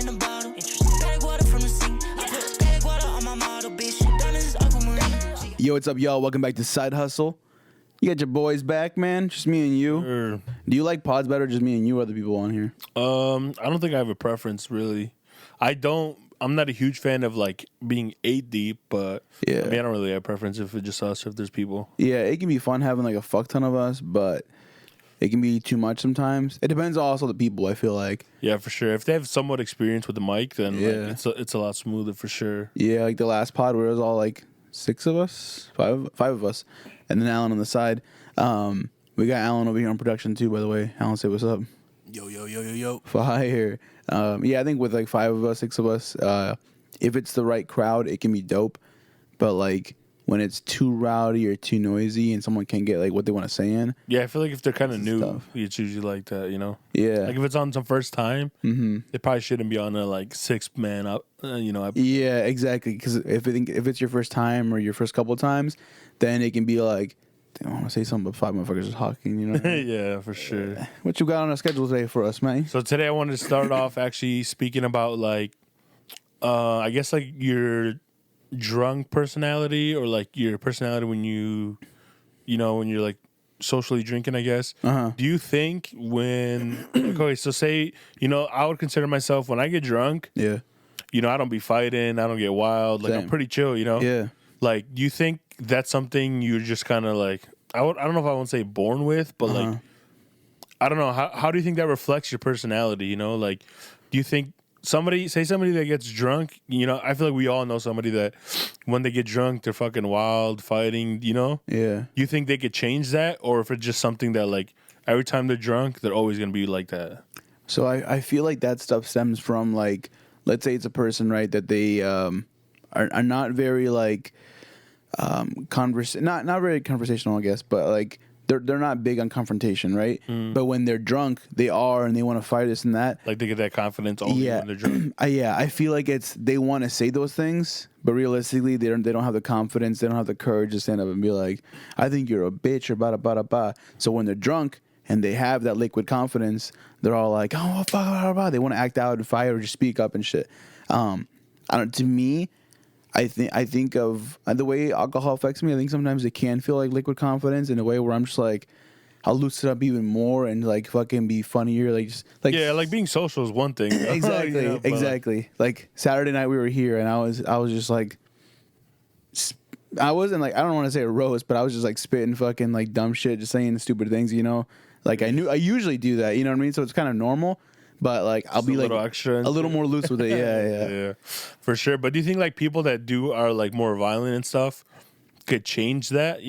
in the bottle. Bag water from the sink. I put bag water on my model, bitch. Diamonds is aquamarine. Yo, what's up, y'all? Welcome back to Side Hustle. You got your boys back, man. Just me and you. Sure. Do you like pods better, or just me and you, or other people on here? I don't think I have a preference really. I'm not a huge fan of like being 8 deep, but Yeah. I mean, I don't really have a preference if it's just us, if there's people. Yeah, it can be fun having like a fuck ton of us, but it can be too much sometimes. It depends also on the people, I feel like. Yeah, for sure. If they have somewhat experience with the mic, then Yeah. like, it's a lot smoother for sure. Yeah, like the last pod where it was all like five of us, and then Alan on the side. We got Alan over here on production too, by the way. Alan, say what's up. Yo. Fire. Yeah, I think with like 5 of us, 6 of us, if it's the right crowd, it can be dope. But like when it's too rowdy or too noisy and someone can't get like what they want to say in. Yeah, I feel like if they're kind of new, tough. it's usually like that, you know? Yeah. Like if it's on some first time, they probably shouldn't be on a like 6-man up, Yeah, exactly. Because if it's your first time or your first couple of times, then it can be like, I want to say something, but 5 motherfuckers is talking, you know? Yeah, for sure. What you got on our schedule today for us, man? So today I wanted to start off actually speaking about like, I guess like your drunk personality or like your personality when when you're like socially drinking, I guess. Uh-huh. Do you think when, okay, so say, I would consider myself when I get drunk, Yeah. I don't be fighting, I don't get wild, like Same. I'm pretty chill, Yeah. Like, do you think that's something you're just kind of like, I don't know if I want to say born with, but like, I don't know. How do you think that reflects your personality? Like, do you think somebody that gets drunk, I feel like we all know somebody that when they get drunk, they're fucking wild, fighting, Yeah. Do you think they could change that? Or if it's just something that like every time they're drunk, they're always going to be like that? So I feel like that stuff stems from like, let's say it's a person, right, that they are not very like not very conversational, I guess, but like they're not big on confrontation, right? But when they're drunk, they are, and they want to fight this and that. Like they get that confidence only when they're drunk. Yeah, I feel like they want to say those things, but realistically, they don't have the confidence, they don't have the courage to stand up and be like, "I think you're a bitch," or blah blah blah. So when they're drunk and they have that liquid confidence, they're all like, "Oh fuck," blah, blah. They want to act out and fight or just speak up and shit. To me, I think of the way alcohol affects me. I think sometimes it can feel like liquid confidence in a way where I'm just like, I'll loosen up even more and like fucking be funnier. Like just like, yeah, like being social is one thing. Exactly, exactly. Like Saturday night we were here and I was just like, I wasn't like, I don't want to say a roast, but I was just like spitting fucking like dumb shit, just saying stupid things, Like I usually do that, you know what I mean? So it's kind of normal. But like I'll be like extra a little more loose with it, yeah, for sure. But do you think like people that are like more violent and stuff could change that,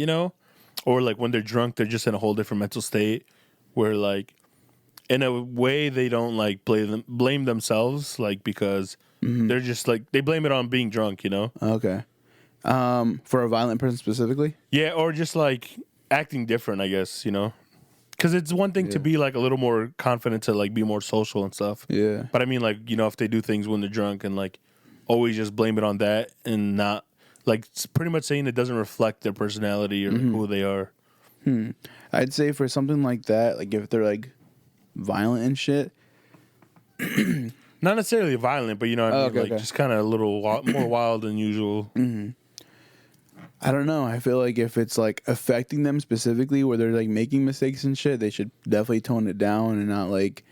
or like when they're drunk, they're just in a whole different mental state where like in a way they don't like blame themselves, like because they're just like they blame it on being drunk, Okay. For a violent person specifically? Yeah, or just like acting different, I guess, Because it's one thing to be like a little more confident to like be more social and stuff. Yeah. But I mean, like, if they do things when they're drunk and like always just blame it on that and not like it's pretty much saying it doesn't reflect their personality or who they are. I'd say for something like that, like if they're like violent and shit. Not necessarily violent, but what I mean? Okay. Just kind of a little more wild than usual. I don't know. I feel like if it's like affecting them specifically where they're like making mistakes and shit, they should definitely tone it down and not like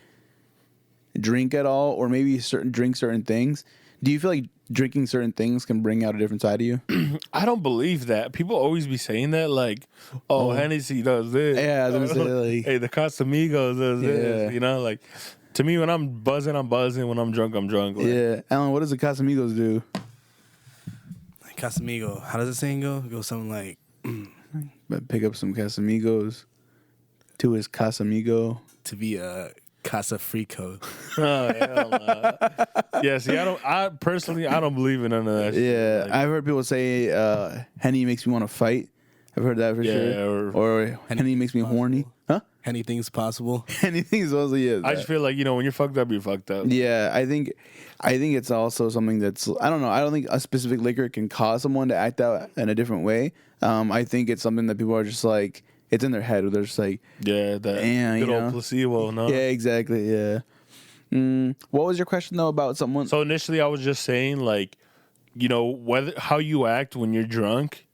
drink at all, or maybe drink certain things. Do you feel like drinking certain things can bring out a different side of you? I don't believe that. People always be saying that, like, Hennessy does this. Yeah, I was gonna say, like, hey, the Casamigos does this. Like, to me, when I'm buzzing, I'm buzzing. When I'm drunk, I'm drunk. Like, yeah. Alan, what does the Casamigos do? Casamigo. How does the saying go? It goes something like, Pick up some Casamigos to his Casamigo. to be a Casa Frico. Oh, hell no. Yeah, see, I personally don't believe in none of that shit. Yeah, Like, I've heard people say Henny makes me want to fight. I've heard that for sure. Or Henny makes me horny. Huh? Anything's possible. Anything is also, yeah. I just feel like, when you're fucked up, you're fucked up. Yeah, I think it's also something that's, I don't know. I don't think a specific liquor can cause someone to act out in a different way. I think it's something that people are just like, it's in their head where they're just like, Yeah, that damn, good old placebo, no? Yeah, exactly, yeah. What was your question though about someone? So initially, I was just saying, like, whether how you act when you're drunk,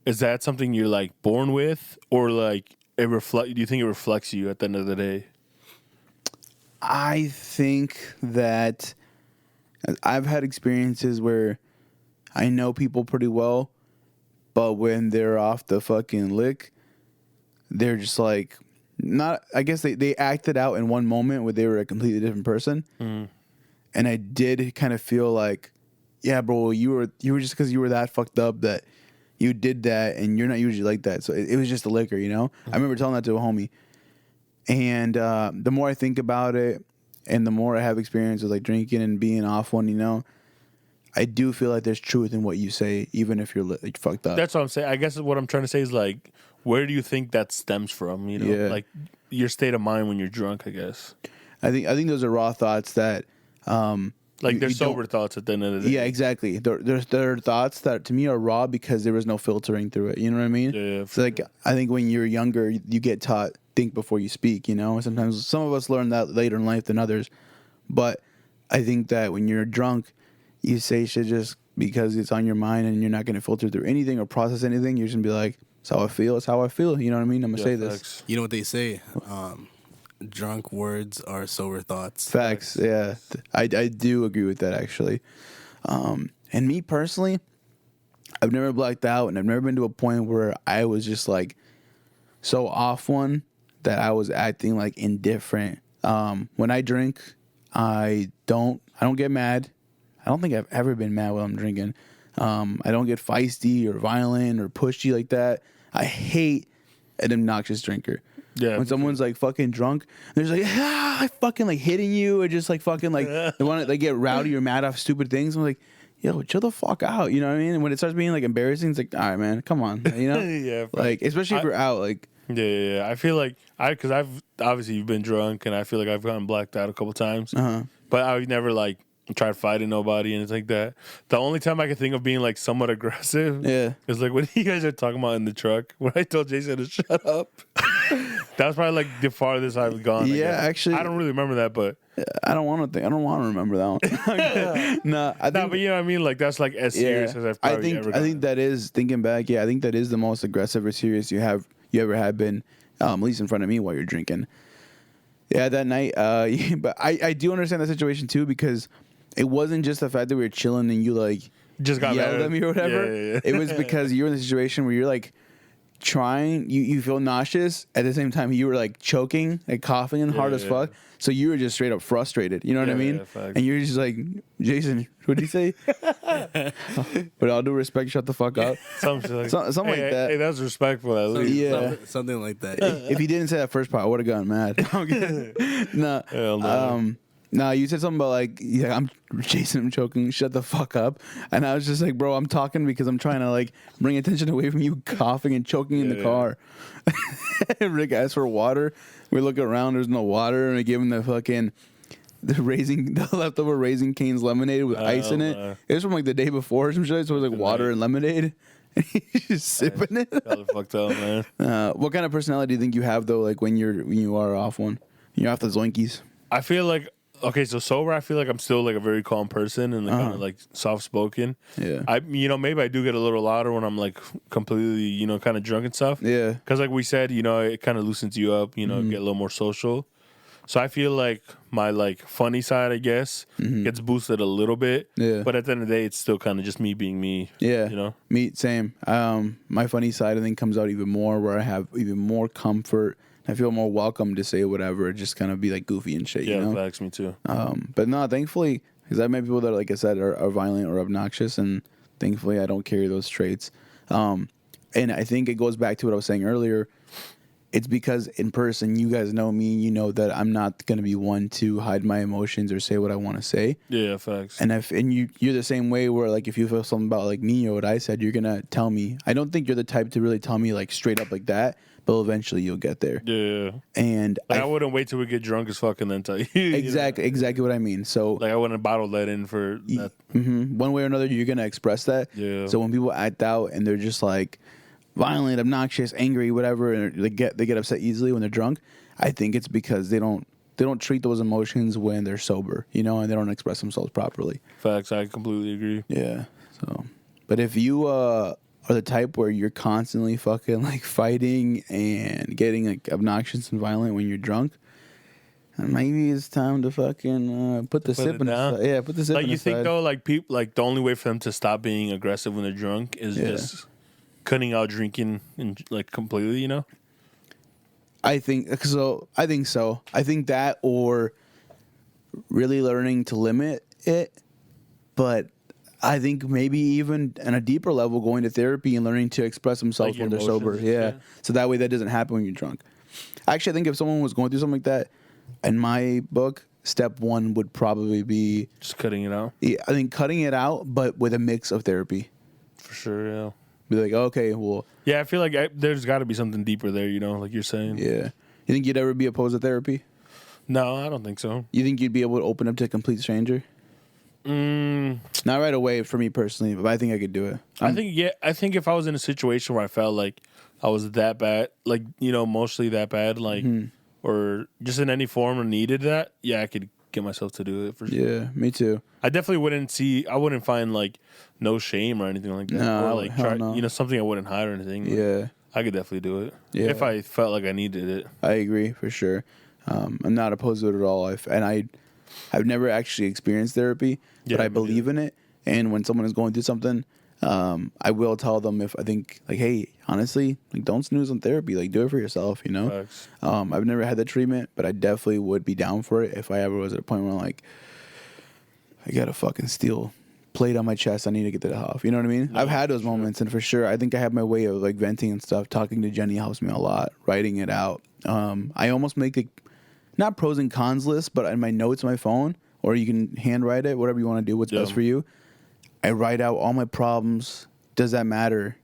is that something you're like born with, or like it reflect? Do you think it reflects you at the end of the day? I think that I've had experiences where I know people pretty well, but when they're off the fucking lick, they're just like not. I guess they acted out in one moment where they were a completely different person, and I did kind of feel like, yeah, bro, you were just because you were that fucked up that you did that, and you're not usually like that. So it was just the liquor, you know. I remember telling that to a homie, and the more I think about it, and the more I have experience with like drinking and being off one, you know, I do feel like there's truth in what you say, even if you're like, fucked up. That's what I'm saying. I guess what I'm trying to say is like, where do you think that stems from? You know, Yeah. like your state of mind when you're drunk. I guess. I think those are raw thoughts that, Like they're you don't- sober thoughts at the end of the day. yeah, exactly. They're thoughts that to me are raw because there was no filtering through it. You know what I mean? Yeah, So like, I think when you're younger, you get taught think before you speak. You know, sometimes some of us learn that later in life than others, but I think that when you're drunk, you say shit just because it's on your mind and you're not going to filter through anything or process anything. You're just gonna be like, "It's how I feel. It's how I feel." You know what I mean? I'm gonna say this. Facts. You know what they say? Drunk words are sober thoughts. Facts. Yeah, I do agree with that actually. And me personally, I've never blacked out, and I've never been to a point where I was just like so off one that I was acting like indifferent. When I drink, I don't get mad. I don't think I've ever been mad while I'm drinking. I don't get feisty or violent or pushy like that. I hate an obnoxious drinker. Yeah. When someone's like fucking drunk, they're just like, I fucking like hitting you, or just like fucking like they want to like get rowdy or mad off stupid things. I'm like, yo, chill the fuck out. You know what I mean? And when it starts being like embarrassing, it's like, all right, man, come on. You know? Yeah. Like, especially if you're out, like, Yeah. I feel like because I've obviously you've been drunk, and I feel like I've gotten blacked out a couple times, but I would never like tried fighting nobody and it's like that. The only time I can think of being like somewhat aggressive, is like when you guys are talking about in the truck when I told Jason to shut up. That was probably like the farthest I've gone. Yeah, actually, I don't really remember that, but I don't want to remember that one. No, I think, but you know what I mean. Like that's like as serious as I've probably ever I gotten. think that is thinking back. Yeah, I think that is the most aggressive or serious you ever have been, at least in front of me while you're drinking. Yeah, that night. But I do understand that situation too, because it wasn't just the fact that we were chilling and you like just got yelled mad at me or whatever. Yeah. It was because you were in a situation where you're like trying, you feel nauseous at the same time you were like choking, like coughing and hard as fuck. So you were just straight up frustrated. You know what I mean? Facts. And you're just like, Jason, what did he say? With all due respect, shut the fuck up. Something like, Something like that. Hey, that's respectful at least. Yeah. Something like that. If he didn't say that first part, I would have gotten mad. No. Hell no. No, you said something about like, yeah, I'm Jason, I'm choking, shut the fuck up. And I was just like, bro, I'm talking because I'm trying to like bring attention away from you coughing and choking in the car. Rick asked for water. We look around, there's no water, and I give him the fucking the leftover Raisin Cane's lemonade with ice in it. It was from like the day before or some shit, so it was like water and lemonade. And he's just sipping it. Got fucked up, man. What kind of personality do you think you have though, like when you are off one? You're off the zoinkies. I feel like so sober. I feel like I'm still like a very calm person and like, kind of like soft spoken. Yeah. Maybe I do get a little louder when I'm like completely kind of drunk and stuff. Yeah. Because like we said, it kind of loosens you up. Get a little more social. So I feel like my like funny side, I guess, gets boosted a little bit. Yeah. But at the end of the day, it's still kind of just me being me. Yeah. Me, same. My funny side, I think, comes out even more where I have even more comfort. I feel more welcome to say whatever, just kind of be like goofy and shit. Yeah, you know? facts, me too. But no, thankfully, because I've met people that, like I said, are violent or obnoxious, and thankfully I don't carry those traits. And I think it goes back to what I was saying earlier. It's because in person, you guys know me, you know that I'm not going to be one to hide my emotions or say what I want to say. Yeah, facts. And you're the same way where like if you feel something about like me or what I said, you're going to tell me. I don't think you're the type to really tell me like straight up like that, but eventually you'll get there. Yeah. And I wouldn't wait till we get drunk as fuck and then tell you. Exactly what I mean. So like I wouldn't bottle that in for that. One way or another, you're going to express that. Yeah. So when people act out and they're just like violent, obnoxious, angry, whatever, and they get upset easily when they're drunk, I think it's because they don't treat those emotions when they're sober, you know, and they don't express themselves properly. Facts. I completely agree. Yeah. So, but if you are the type where you're constantly fucking like fighting and getting like obnoxious and violent when you're drunk, maybe it's time to fucking put the sip in down. aside. Yeah, put the sip Like in you aside. think though, like people, like the only way for them to stop being aggressive when they're drunk is Yeah. just cutting out drinking and like completely, you know? I think so. I think so. I think that, or really learning to limit it. But I think maybe even on a deeper level, going to therapy and learning to express themselves Like your when they're sober. emotions, Yeah. yeah. So that way that doesn't happen when you're drunk. Actually, I think if someone was going through something like that, in my book, step one would probably be, Just cutting it out. yeah, I think cutting it out, but with a mix of therapy. For sure, yeah. Be like, okay, well, Yeah, I feel like there's got to be something deeper there, you know, like you're saying. yeah. You think you'd ever be opposed to therapy? No, I don't think so. You think you'd be able to open up to a complete stranger? Not right away for me personally, but I think I could do it. I think if I was in a situation where I felt like I was that bad, like, you know, mostly that bad, like, or just in any form or needed that, yeah, I could get myself to do it for sure. Yeah, me too. I definitely I wouldn't find like no shame or anything like that. No, or like hell no. you know, something I wouldn't hide or anything. Yeah, I could definitely do it. Yeah. If I felt like I needed it. I agree for sure. I'm not opposed to it at all. I've never actually experienced therapy, Yeah, but I me believe in it. And when someone is going through something, I will tell them if I think like, hey, honestly, like don't snooze on therapy. Like do it for yourself, you know. Facts. I've never had the treatment, but I definitely would be down for it if I ever was at a point where like I got a fucking steel plate on my chest. I need to get that off. You know what I mean? I've had those moments, and for sure, I think I have my way of like venting and stuff. Talking to Jenny helps me a lot. Writing it out. I almost make like not pros and cons list, but in my notes on my phone, or you can handwrite it, whatever you want to do, what's best for you. I write out all my problems. Does that matter?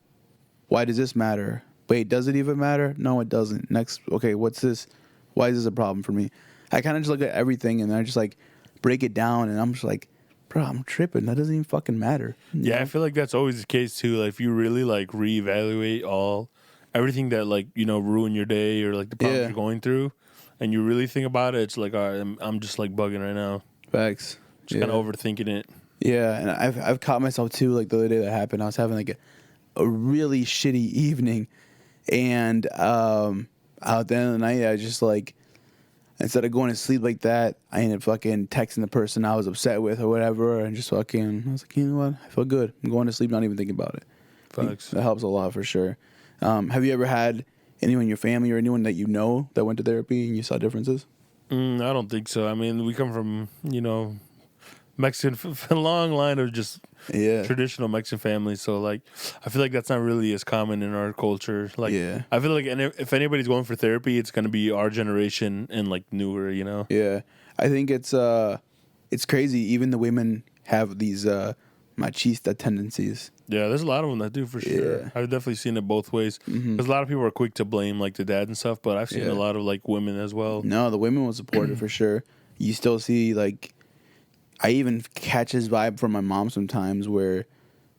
Why does this matter? Wait, does it even matter? No, it doesn't. Next, okay, what's this? Why is this a problem for me? I kind of just look at everything and then I just like break it down, and I'm just like, bro, I'm tripping. That doesn't even fucking matter. You Yeah, know? I feel like that's always the case too. Like if you really like reevaluate everything that like, you know, ruin your day or like the problems you're going through, and you really think about it, it's like, all right, I'm just like bugging right now. Facts. Just kind of overthinking it. Yeah, and I've caught myself too. Like the other day that happened, I was having like a really shitty evening, and at the end of the night, I just like, instead of going to sleep like that, I ended up fucking texting the person I was upset with or whatever, and just fucking, I was like, you know what, I feel good. I'm going to sleep, not even thinking about it. Facts. That helps a lot for sure. Have you ever had anyone in your family or anyone that you know that went to therapy and you saw differences? I don't think so. I mean, we come from, you know, Mexican, long line of just traditional Mexican families. So, like, I feel like that's not really as common in our culture. Like, I feel like if anybody's going for therapy, it's going to be our generation and, like, newer, you know? Yeah. I think it's crazy. Even the women have these machista tendencies. Yeah, there's a lot of them that do for sure. Yeah. I've definitely seen it both ways. Because a lot of people are quick to blame, like, the dad and stuff, but I've seen a lot of, like, women as well. No, the women will support it for sure. You still see, like, I even catch this vibe from my mom sometimes where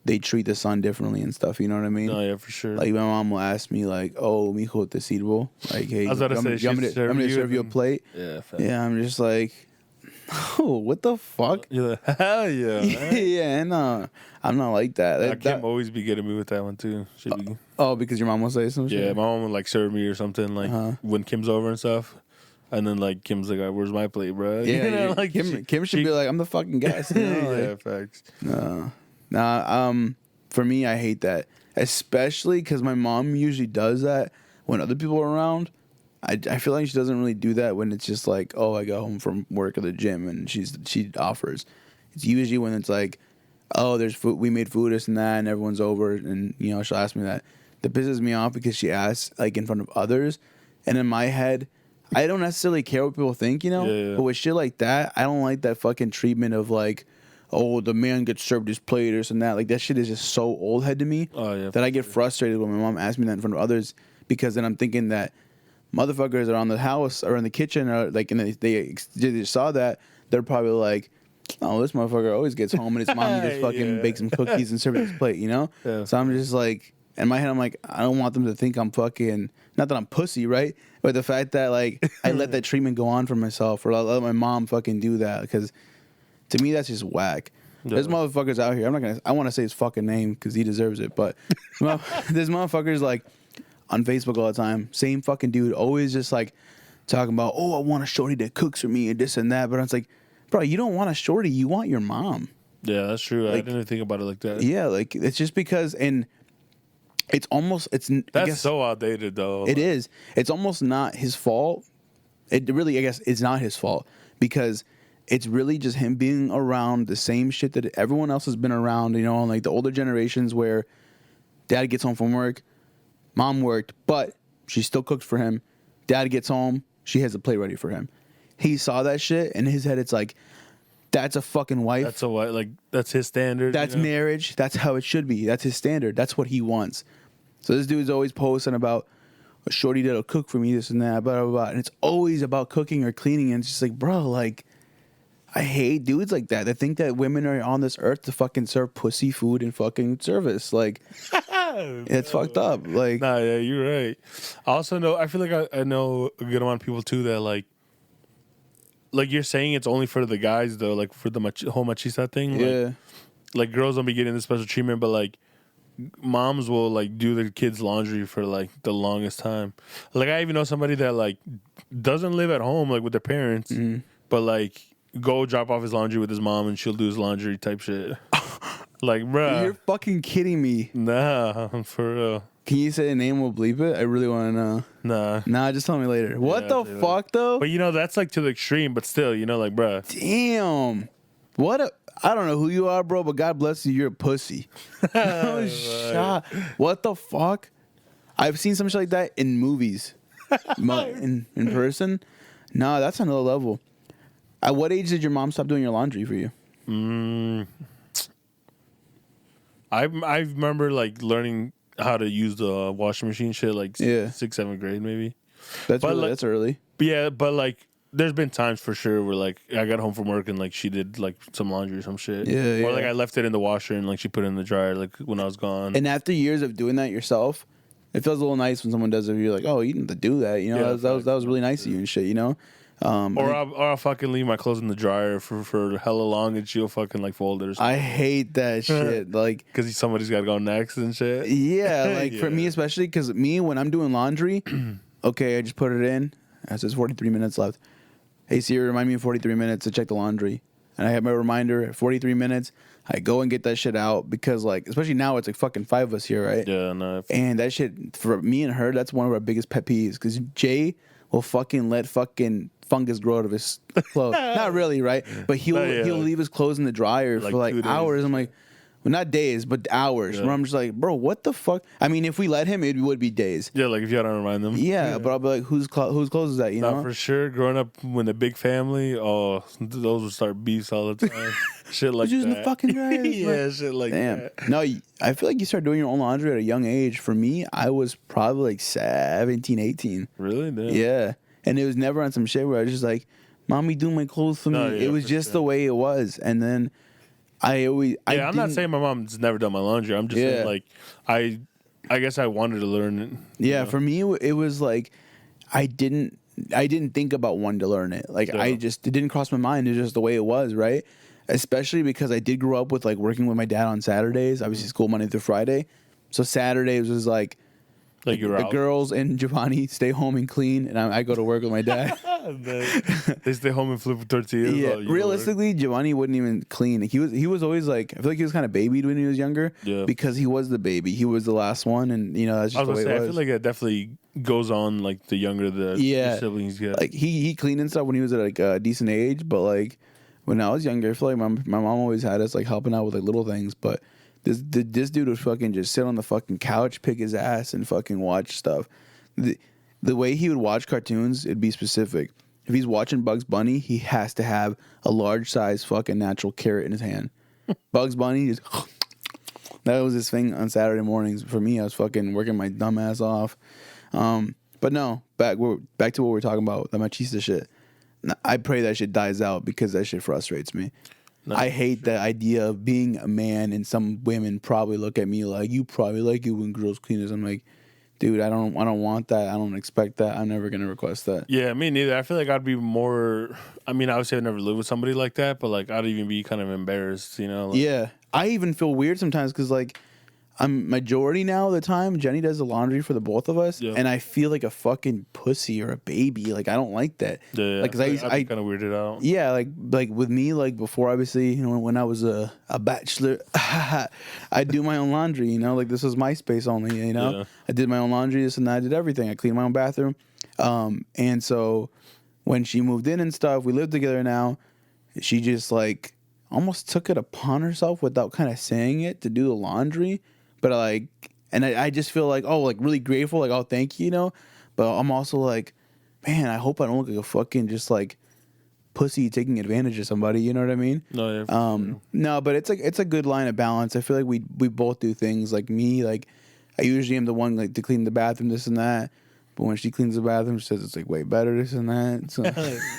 they treat the son differently and stuff. You know what I mean? Oh, yeah, for sure. Like, my mom will ask me, like, oh, mijo, te sirvo? Like, hey, I was about to say, I'm going to serve you a plate? Yeah, fact. Yeah, I'm just like, oh, what the fuck? You're like, hell yeah. Right? Yeah, no, I'm not like that. Kim always be getting me with that one, too. She'd be... Oh, because your mom will say some shit? Yeah, my mom would like serve me or something like when Kim's over and stuff, and then like Kim's like, "Where's my plate, bro?" Yeah, you know, like Kim should be like, "I'm the fucking guest." You know? Yeah, like, facts. No, for me, I hate that, especially because my mom usually does that when other people are around. I feel like she doesn't really do that when it's just like, oh, I got home from work or the gym and she offers. It's usually when it's like, oh, there's food, we made food, this and that, and everyone's over, and you know she'll ask me that. That pisses me off because she asks like in front of others, and in my head, I don't necessarily care what people think, you know. Yeah. But with shit like that, I don't like that fucking treatment of like, oh, the man gets served his plate or this and that. Like that shit is just so old head to me that I get frustrated when my mom asks me that in front of others, because then I'm thinking that motherfuckers around the house or in the kitchen or like, and they saw that, they're probably like, oh, this motherfucker always gets home and his mommy just fucking bakes some cookies and serves his plate, you know. Yeah. So I'm just like, in my head, I'm like, I don't want them to think I'm fucking, not that I'm pussy, right? But the fact that like I let that treatment go on for myself, or I let my mom fucking do that, because to me that's just whack. Yeah. There's motherfuckers out here. I want to say his fucking name because he deserves it, but there's motherfuckers like on Facebook all the time. Same fucking dude, always just like talking about, oh, I want a shorty that cooks for me and this and that. But I was like, bro, you don't want a shorty, you want your mom. Yeah, that's true. I didn't think about it like that. Yeah, like it's just because, and it's almost, it's, I That's guess, so outdated, though. it is. It's almost not his fault. It really, I guess, it's not his fault because it's really just him being around the same shit that everyone else has been around, you know, and like the older generations where dad gets home from work, mom worked, but she still cooked for him. Dad gets home, she has a plate ready for him. He saw that shit, and in his head, it's like, that's a fucking wife. That's a what? Like, that's his standard. That's marriage. That's how it should be. That's his standard. That's what he wants. So this dude's always posting about a shorty that'll cook for me, this and that, blah, blah, blah. And it's always about cooking or cleaning. And it's just like, bro, like, I hate dudes like that. They think that women are on this earth to fucking serve pussy food and fucking service. Like, it's fucked up. Like, Nah, yeah, you're right. I also know, I feel like I know a good amount of people, too, that, like you're saying it's only for the guys, though, like, for the whole machista thing. yeah. Like, girls don't be getting this special treatment, but, like, moms will, like, do their kids' laundry for, like, the longest time. Like, I even know somebody that, like, doesn't live at home, like, with their parents, but, like, go drop off his laundry with his mom and she'll do his laundry type shit. Like, bruh. You're fucking kidding me. Nah, for real. Can you say a name? We'll bleep it. I really want to know. Nah. Nah, just tell me later. What the I'll tell you fuck, though? But, you know, that's, like, to the extreme, but still, you know, like, bruh. Damn. What a... I don't know who you are, bro, but God bless you. You're a pussy. No shot. What the fuck? I've seen some shit like that in movies. in person. Nah, that's another level. At what age did your mom stop doing your laundry for you? I remember, like, learning how to use the washing machine shit, like, Yeah. 6th, 7th grade, maybe. That's But, really, like- that's early. But yeah, but, like, there's been times for sure where, like, I got home from work and, like, she did, like, some laundry or some shit. Yeah, Or, like, yeah. I left it in the washer and, like, she put it in the dryer, like, when I was gone. And after years of doing that yourself, it feels a little nice when someone does it. You're like, oh, you didn't have to do that. You know, Yeah, that was really nice of you and shit, you know? or I'll fucking leave my clothes in the dryer for hella long and she'll fucking, like, fold it or something. I hate that shit. Like, Because somebody's got to go next and shit. yeah, like for Yeah. me especially, because me, when I'm doing laundry, okay, I just put it in. It says 43 minutes left. Hey Siri, remind me in 43 minutes to check the laundry. And I have my reminder at 43 minutes. I go and get that shit out because, like, especially now it's like fucking 5 of us here, right? Yeah, no. And that shit, for me and her, that's one of our biggest pet peeves. Because Jay will fucking let fucking fungus grow out of his clothes. Not really, right? But he'll leave his clothes in the dryer Like for like 2 days. hours. I'm like, well, not days, but hours. Yeah. Where I'm just like, bro, what the fuck? I mean, if we let him, it would be days. Yeah, like, if you had to remind them. Yeah, but I'll be like, whose clothes is that? You Not know? for sure. Growing up with a big family, oh, those would start beefs all the time. Shit like Who's using that. the fucking dryer? Yeah, shit like Damn. that. No, I feel like you start doing your own laundry at a young age. For me, I was probably like 17, 18. Really? Damn. Yeah. And it was never on some shit where I was just like, Mommy, do my clothes for me. No, yeah, it was for just sure. the way it was. And then I'm I'm not saying my mom's never done my laundry. I'm just Yeah. saying, like, I guess I wanted to learn it. Yeah, for me, it was like I didn't think about wanting to learn it. Like, Yeah. it didn't cross my mind. It's just the way it was, right? Especially because I did grow up with, like, working with my dad on Saturdays. Obviously, school Monday through Friday. So Saturdays was like, Like, you're the out. girls and Giovanni stay home and clean, and I go to work with my dad. They stay home and flip tortillas. Yeah, while you go to work. realistically, Giovanni wouldn't even clean. He was always like, I feel like he was kind of babied when he was younger. Yeah. Because he was the baby. He was the last one, and you know that's I just was the gonna way say, it I was. feel like it definitely goes on, like, the younger the Yeah. siblings get. Like he cleaned and stuff when he was at like a decent age, but like when I was younger, I feel like my mom always had us like helping out with like little things. But this dude would fucking just sit on the fucking couch, pick his ass, and fucking watch stuff. The way he would watch cartoons, it'd be specific. If he's watching Bugs Bunny, he has to have a large size fucking natural carrot in his hand. Bugs Bunny just that was his thing on Saturday mornings. For me, I was fucking working my dumb ass off. But no, back to what we're talking about, the machista shit. I pray that shit dies out because that shit frustrates me. I hate the idea of being a man, and some women probably look at me like, you probably like it when girls clean this. I'm like, dude, I don't want that. I don't expect that. I'm never gonna request that. Yeah, me neither. I feel like I'd be more. I mean, obviously, I've never lived with somebody like that, but like, I'd even be kind of embarrassed, you know? Like, Yeah, I even feel weird sometimes because like I'm majority now of the time. Jenny does the laundry for the both of us, Yeah. and I feel like a fucking pussy or a baby. Like I don't like that. yeah. Like 'cause I'd be kind of weirded out. yeah, like with me, like before, obviously, you know, when I was a bachelor, I do my own laundry. You know, like this was my space only. You know, Yeah. I did my own laundry, this and that. I did everything. I cleaned my own bathroom, and so when she moved in and stuff, we live together now. She just like almost took it upon herself without kind of saying it to do the laundry, but I just feel like, oh, like really grateful, like, oh, thank you, you know. But I'm also like, man, I hope I don't look like a fucking just like pussy taking advantage of somebody. You know what I mean? No, yeah. for sure. No, but it's a good line of balance. I feel like we both do things. Like me, like I usually am the one like to clean the bathroom, this and that. But when she cleans the bathroom, she says it's like way better, this and that. So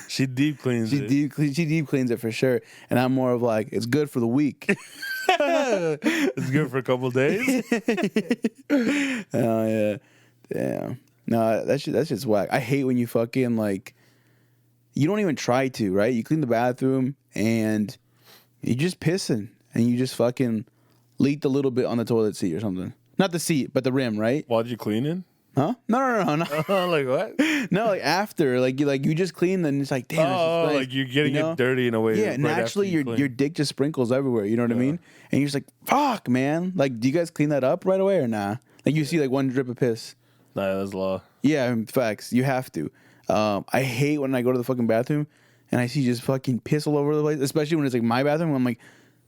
She deep cleans she it. deep cleans it for sure. And I'm more of like, it's good for the week. It's good for a couple days. Oh yeah, damn. No, that's just whack. I hate when you fucking like, you don't even try to, right? You clean the bathroom and you just pissing and you just fucking leaked a little bit on the toilet seat or something. Not the seat, but the rim, right? While you cleaning? Huh? No. Like what? No, like after, like you just clean, and it's like, damn. Oh, this is nice. like you're getting You know? it dirty in a way. Yeah, right naturally after you your clean. dick just sprinkles everywhere. You know what I mean? And you're just like, fuck, man. Like, do you guys clean that up right away or nah? Like you see like one drip of piss. Nah, that's law. Yeah, facts. You have to. I hate when I go to the fucking bathroom and I see just fucking piss all over the place, especially when it's like my bathroom. I'm like,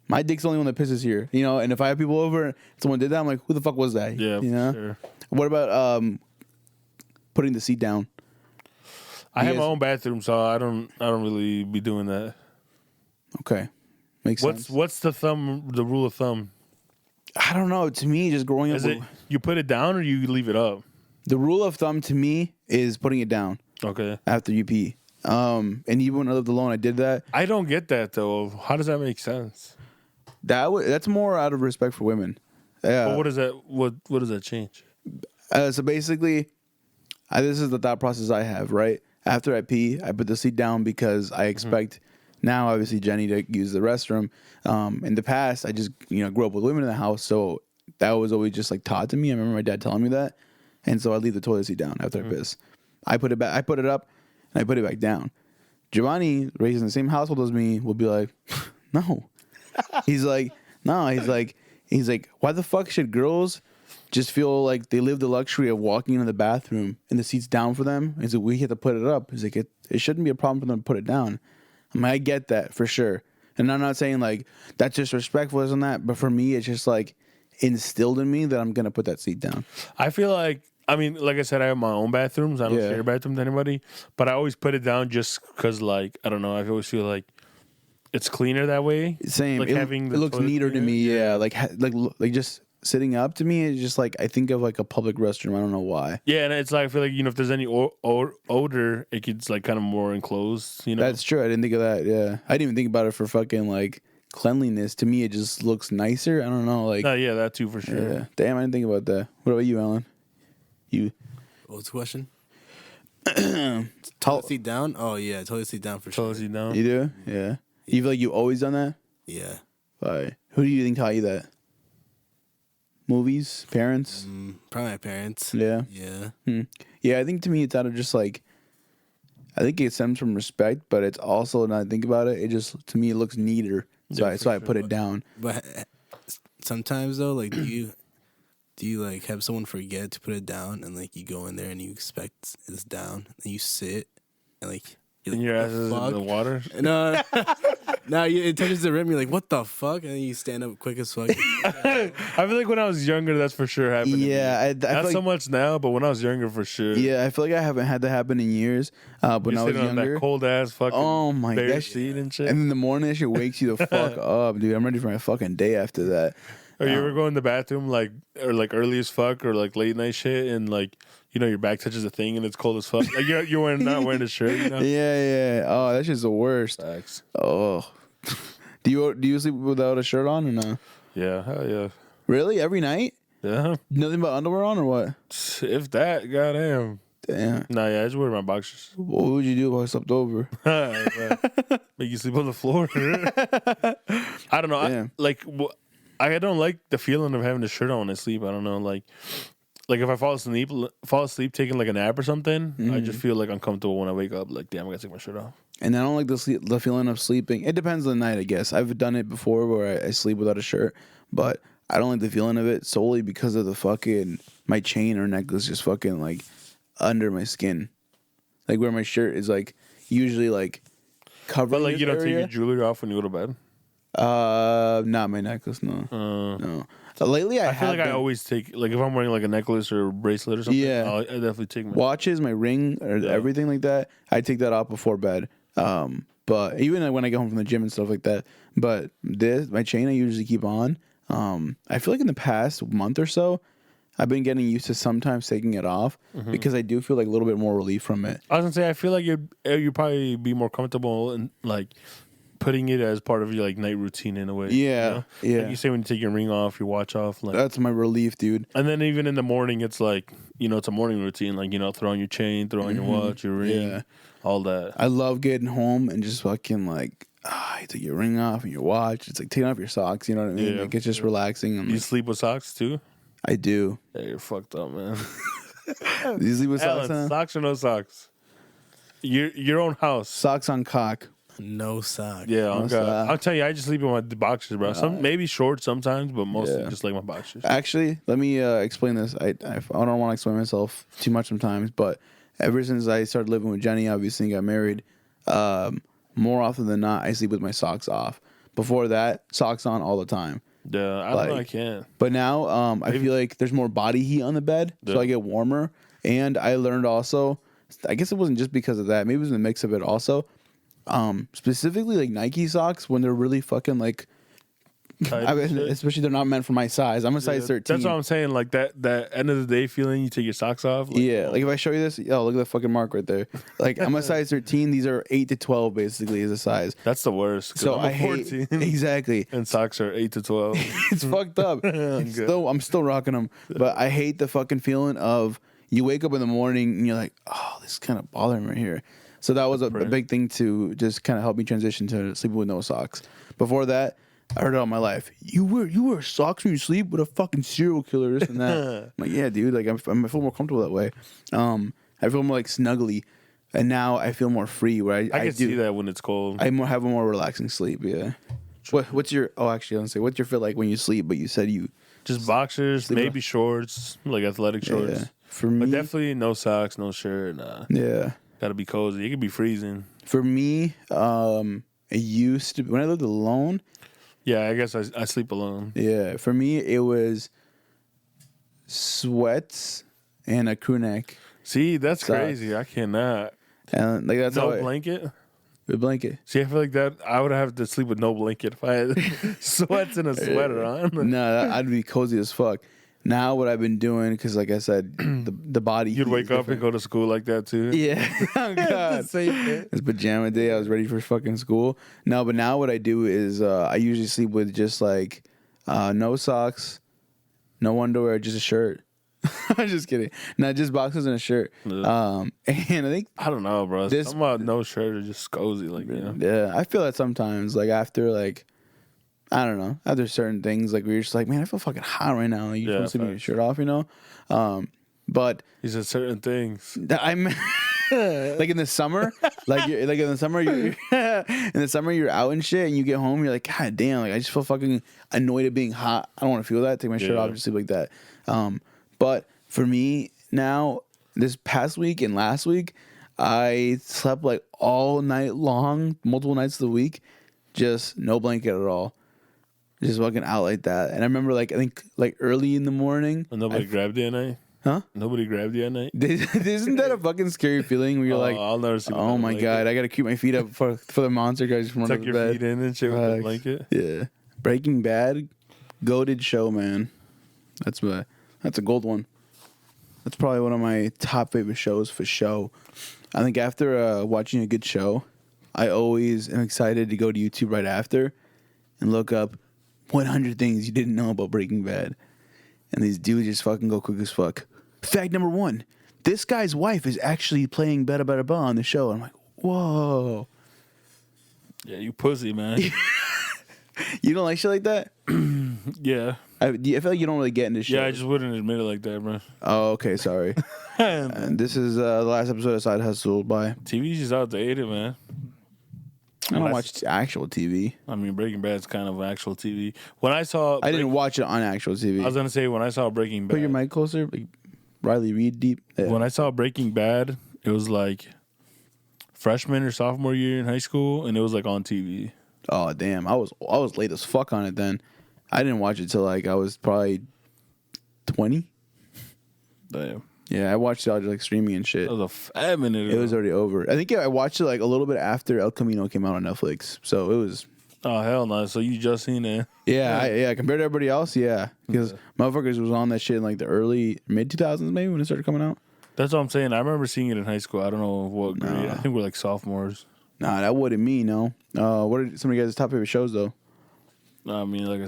my dick's the only one that pisses here, you know. And if I have people over, and someone did that, I'm like, who the fuck was that? Yeah, you know. for sure. What about putting the seat down? I have guys- my own bathroom, so I don't really be doing that. Okay, makes sense. What's the rule of thumb? I don't know. To me, just growing up, Is it you put it down or you leave it up? the rule of thumb to me is putting it down Okay. after you pee. And even when I lived alone, I did that. I don't get that though. How does that make sense? That's more out of respect for women. Yeah. But what does that what does that change? So basically, this is the thought process I have, right? After I pee, I put the seat down because I expect now, obviously, Jenny to use the restroom. In the past, I just, grew up with women in the house, so that was always just like taught to me. I remember my dad telling me that. And so I leave the toilet seat down after I piss. I put it back, I put it up, and I put it back down. Giovanni, raised in the same household as me, will be like, no. He's like, no, he's like, why the fuck should girls just feel like they live the luxury of walking into the bathroom and the seat's down for them? He's like, we have to put it up. He's like, it shouldn't be a problem for them to put it down. I mean, I get that for sure. And I'm not saying like that's disrespectful, isn't that? But for me, it's just like instilled in me that I'm going to put that seat down. I feel like, I mean, like I said, I have my own bathrooms. I don't Yeah. share a bathroom with anybody. But I always put it down just because, like, I don't know. I always feel like it's cleaner that way. Same. Like it, having it the looks toilet neater to cleaner. me. Yeah. Like just sitting up to me is just like I think of like a public restroom. I don't know why. Yeah, and it's like I feel like if there's any odor, it gets like kind of more enclosed. That's true. I didn't think of that. Yeah. I didn't even think about it for fucking like cleanliness. To me, it just looks nicer. I don't know. Like, yeah, that too for sure. yeah. Damn, I didn't think about that. What about you, Alan? You What's the question? tall? Toilet seat down? Oh yeah, toilet seat down for sure. Close it down. You do? Yeah. You feel like you always done that? Yeah. Why? Who do you think taught you that? Movies, parents. Probably my parents. Yeah. Yeah. Yeah, I think to me it's out of just like, I think it stems from respect, but it's also, now I think about it, it just, to me, it looks neater. So, I put it down. But sometimes though, like, do you like have someone forget to put it down, and like you go in there and you expect it's down, and you sit, and like And your ass is in the water. No, it touches the rim. You're like, what the fuck? And then you stand up quick as fuck. I feel like when I was younger, that's for sure happened. Yeah, I Not feel like, so much now, but when I was younger, for sure. yeah, I feel like I haven't had that happen in years. But when You're I was sitting on younger, that cold ass fucking Oh my bare gosh. seat and shit. and in the morning, that shit wakes you the fuck up, dude. I'm ready for my fucking day after that. Or you ever go in the bathroom like early as fuck or like late night shit and like your back touches a thing and it's cold as fuck. Like you're not wearing a shirt. Yeah. Oh, that's just the worst. Facts. Oh, Do you sleep without a shirt on or no? Yeah, hell yeah. Really? Every night? Yeah. Nothing but underwear on or what? If that, goddamn. Damn. Nah, yeah, I just wear my boxers. What would you do if I slept over? Make you sleep on the floor. I don't know. I don't like the feeling of having a shirt on when I sleep. I don't know. Like if I fall asleep taking like a nap or something, I just feel like uncomfortable when I wake up. Like, damn, I gotta take my shirt off. And I don't like the feeling of sleeping. It depends on the night, I guess. I've done it before where I sleep without a shirt, but I don't like the feeling of it solely because of the fucking my chain or necklace just fucking like under my skin, like where my shirt is like usually like covering. But like you don't area. take your jewelry off when you go to bed. Not my necklace. No. Lately, I feel like I always take like if I'm wearing like a necklace or a bracelet or something. Yeah, I definitely take my watches, my ring, or everything like that. I take that off before bed. But even like, when I get home from the gym and stuff like that. But my chain, I usually keep on. I feel like in the past month or so, I've been getting used to sometimes taking it off because I do feel like a little bit more relief from it. I was gonna say I feel like you'd probably be more comfortable in like putting it as part of your like night routine in a way. Yeah, you know? yeah. Like you say when you take your ring off, your watch off, like That's my relief, dude. and then even in the morning, it's like it's a morning routine. Like throw on your chain, throw on your watch, your ring, all that. I love getting home and just fucking like you take your ring off and your watch. It's like taking off your socks. You know what I mean? Yeah. Like it's just relaxing. And You like, sleep with socks too? I do. Yeah, you're fucked up, man. Do you sleep with socks Alan, on? socks or no socks? Your own house. Socks on cock. No sock. Yeah, No God. sock. I'll tell you, I just sleep in my boxers, bro. Some maybe shorts sometimes, but mostly Yeah. just like my boxers. Actually, let me explain this. I don't want to explain myself too much sometimes, but ever since I started living with Jenny, obviously got married, more often than not, I sleep with my socks off. Before that, socks on all the time. Yeah, I don't know. I can't. But now, I feel like there's more body heat on the bed, so Yeah. I get warmer. And I learned also, I guess it wasn't just because of that. Maybe it was a mix of it also. Specifically like Nike socks when they're really fucking like, especially they're not meant for my size. I'm a size 13. That's what I'm saying. Like that end of the day feeling, you take your socks off. Like, Yeah, like if I show you this, look at the fucking mark right there. Like I'm a size 13. These are 8 to 12 basically is a size. That's the worst. 'Cause So I'm a I hate 14, exactly. and socks are 8 to 12. It's fucked up. I'm still rocking them, but I hate the fucking feeling of you wake up in the morning and you're like, oh, this is kind of bothering me right here. So that was a big thing to just kind of help me transition to sleeping with no socks. Before that, I heard it all my life. You wear socks when you sleep with a fucking serial killer, this and that. I'm like, yeah, dude. Like I feel more comfortable that way. I feel more like snuggly, and now I feel more free. Where I can see that when it's cold. I have a more relaxing sleep. Yeah. What's your? Oh, actually, I don't say. What's your feel like when you sleep? But you said you just boxers, maybe shorts, like athletic shorts. Yeah. For me, but definitely no socks, no shirt. Nah. Yeah. Gotta be cozy. It could be freezing. For me, it used to when I lived alone. Yeah, I guess I sleep alone. Yeah, for me it was sweats and a crew neck. See, that's Socks. crazy. I cannot. And like that's No blanket. The blanket. See, I feel like that I would have to sleep with no blanket if I had sweats and a sweater on. No, I'd be cozy as fuck. Now what I've been doing, because like I said, the body. You'd heat wake is up different. and go to school like that too. Yeah. Oh God. It's pajama day. I was ready for fucking school. No, but now what I do is I usually sleep with just like no socks, no underwear, just a shirt. I'm just kidding. No, just boxers and a shirt. And I think I don't know, bro. Something about no shirt or just cozy, like yeah, I feel that sometimes. Like after like. I don't know. After certain things, like we're just like, man, I feel fucking hot right now. Like, you just want to sleep with your shirt off, you know. But he said certain things. I'm like in the summer, like in the summer, you're out and shit, and you get home, you're like, God damn, like I just feel fucking annoyed at being hot. I don't want to feel that. Take my shirt off, just sleep like that. But for me now, this past week and last week, I slept like all night long, multiple nights of the week, just no blanket at all. Just fucking out like that. And I remember I think early in the morning. And nobody grabbed you at night? Huh? Nobody grabbed you at night? Isn't that a fucking scary feeling where you're like, I'll never see. oh my God, I got to keep my feet up for the monster guys from under Tuck the your bed. feet in and shit with the blanket. Yeah. Breaking Bad, goated show, man. That's a gold one. That's probably one of my top favorite shows for show. I think after watching a good show, I always am excited to go to YouTube right after and look up 100 things you didn't know about Breaking Bad. And these dudes just fucking go quick as fuck. Fact number 1, this guy's wife is actually playing bada bada ba on the show. I'm like, whoa. Yeah, you pussy, man. You don't like shit like that? Yeah. I feel like you don't really get into shit. Yeah, I just wouldn't admit it like that, bro. Oh, okay, sorry. And this is the last episode of Side Hustle. Bye. TV's just outdated, man. I don't watch actual TV. I mean, Breaking Bad's kind of actual TV. When I didn't watch it on actual TV. I was gonna say when I saw Breaking Bad. Put your mic closer. Like Riley Reid deep. Yeah. When I saw Breaking Bad, it was like freshman or sophomore year in high school, and it was like on TV. Oh damn! I was late as fuck on it then. I didn't watch it till like I was probably 20. Damn. Yeah, I watched it all like streaming and shit. That was a fat minute ago. It was already over. I think I watched it like a little bit after El Camino came out on Netflix. So it was. Oh hell no! So you just seen it? Yeah, compared to everybody else, yeah, because motherfuckers was on that shit in like the early mid 2000s maybe when it started coming out. That's what I'm saying. I remember seeing it in high school. I don't know what grade. I think we're like sophomores. Nah, that wouldn't mean no. What are some of you guys' top favorite shows though? I mean, like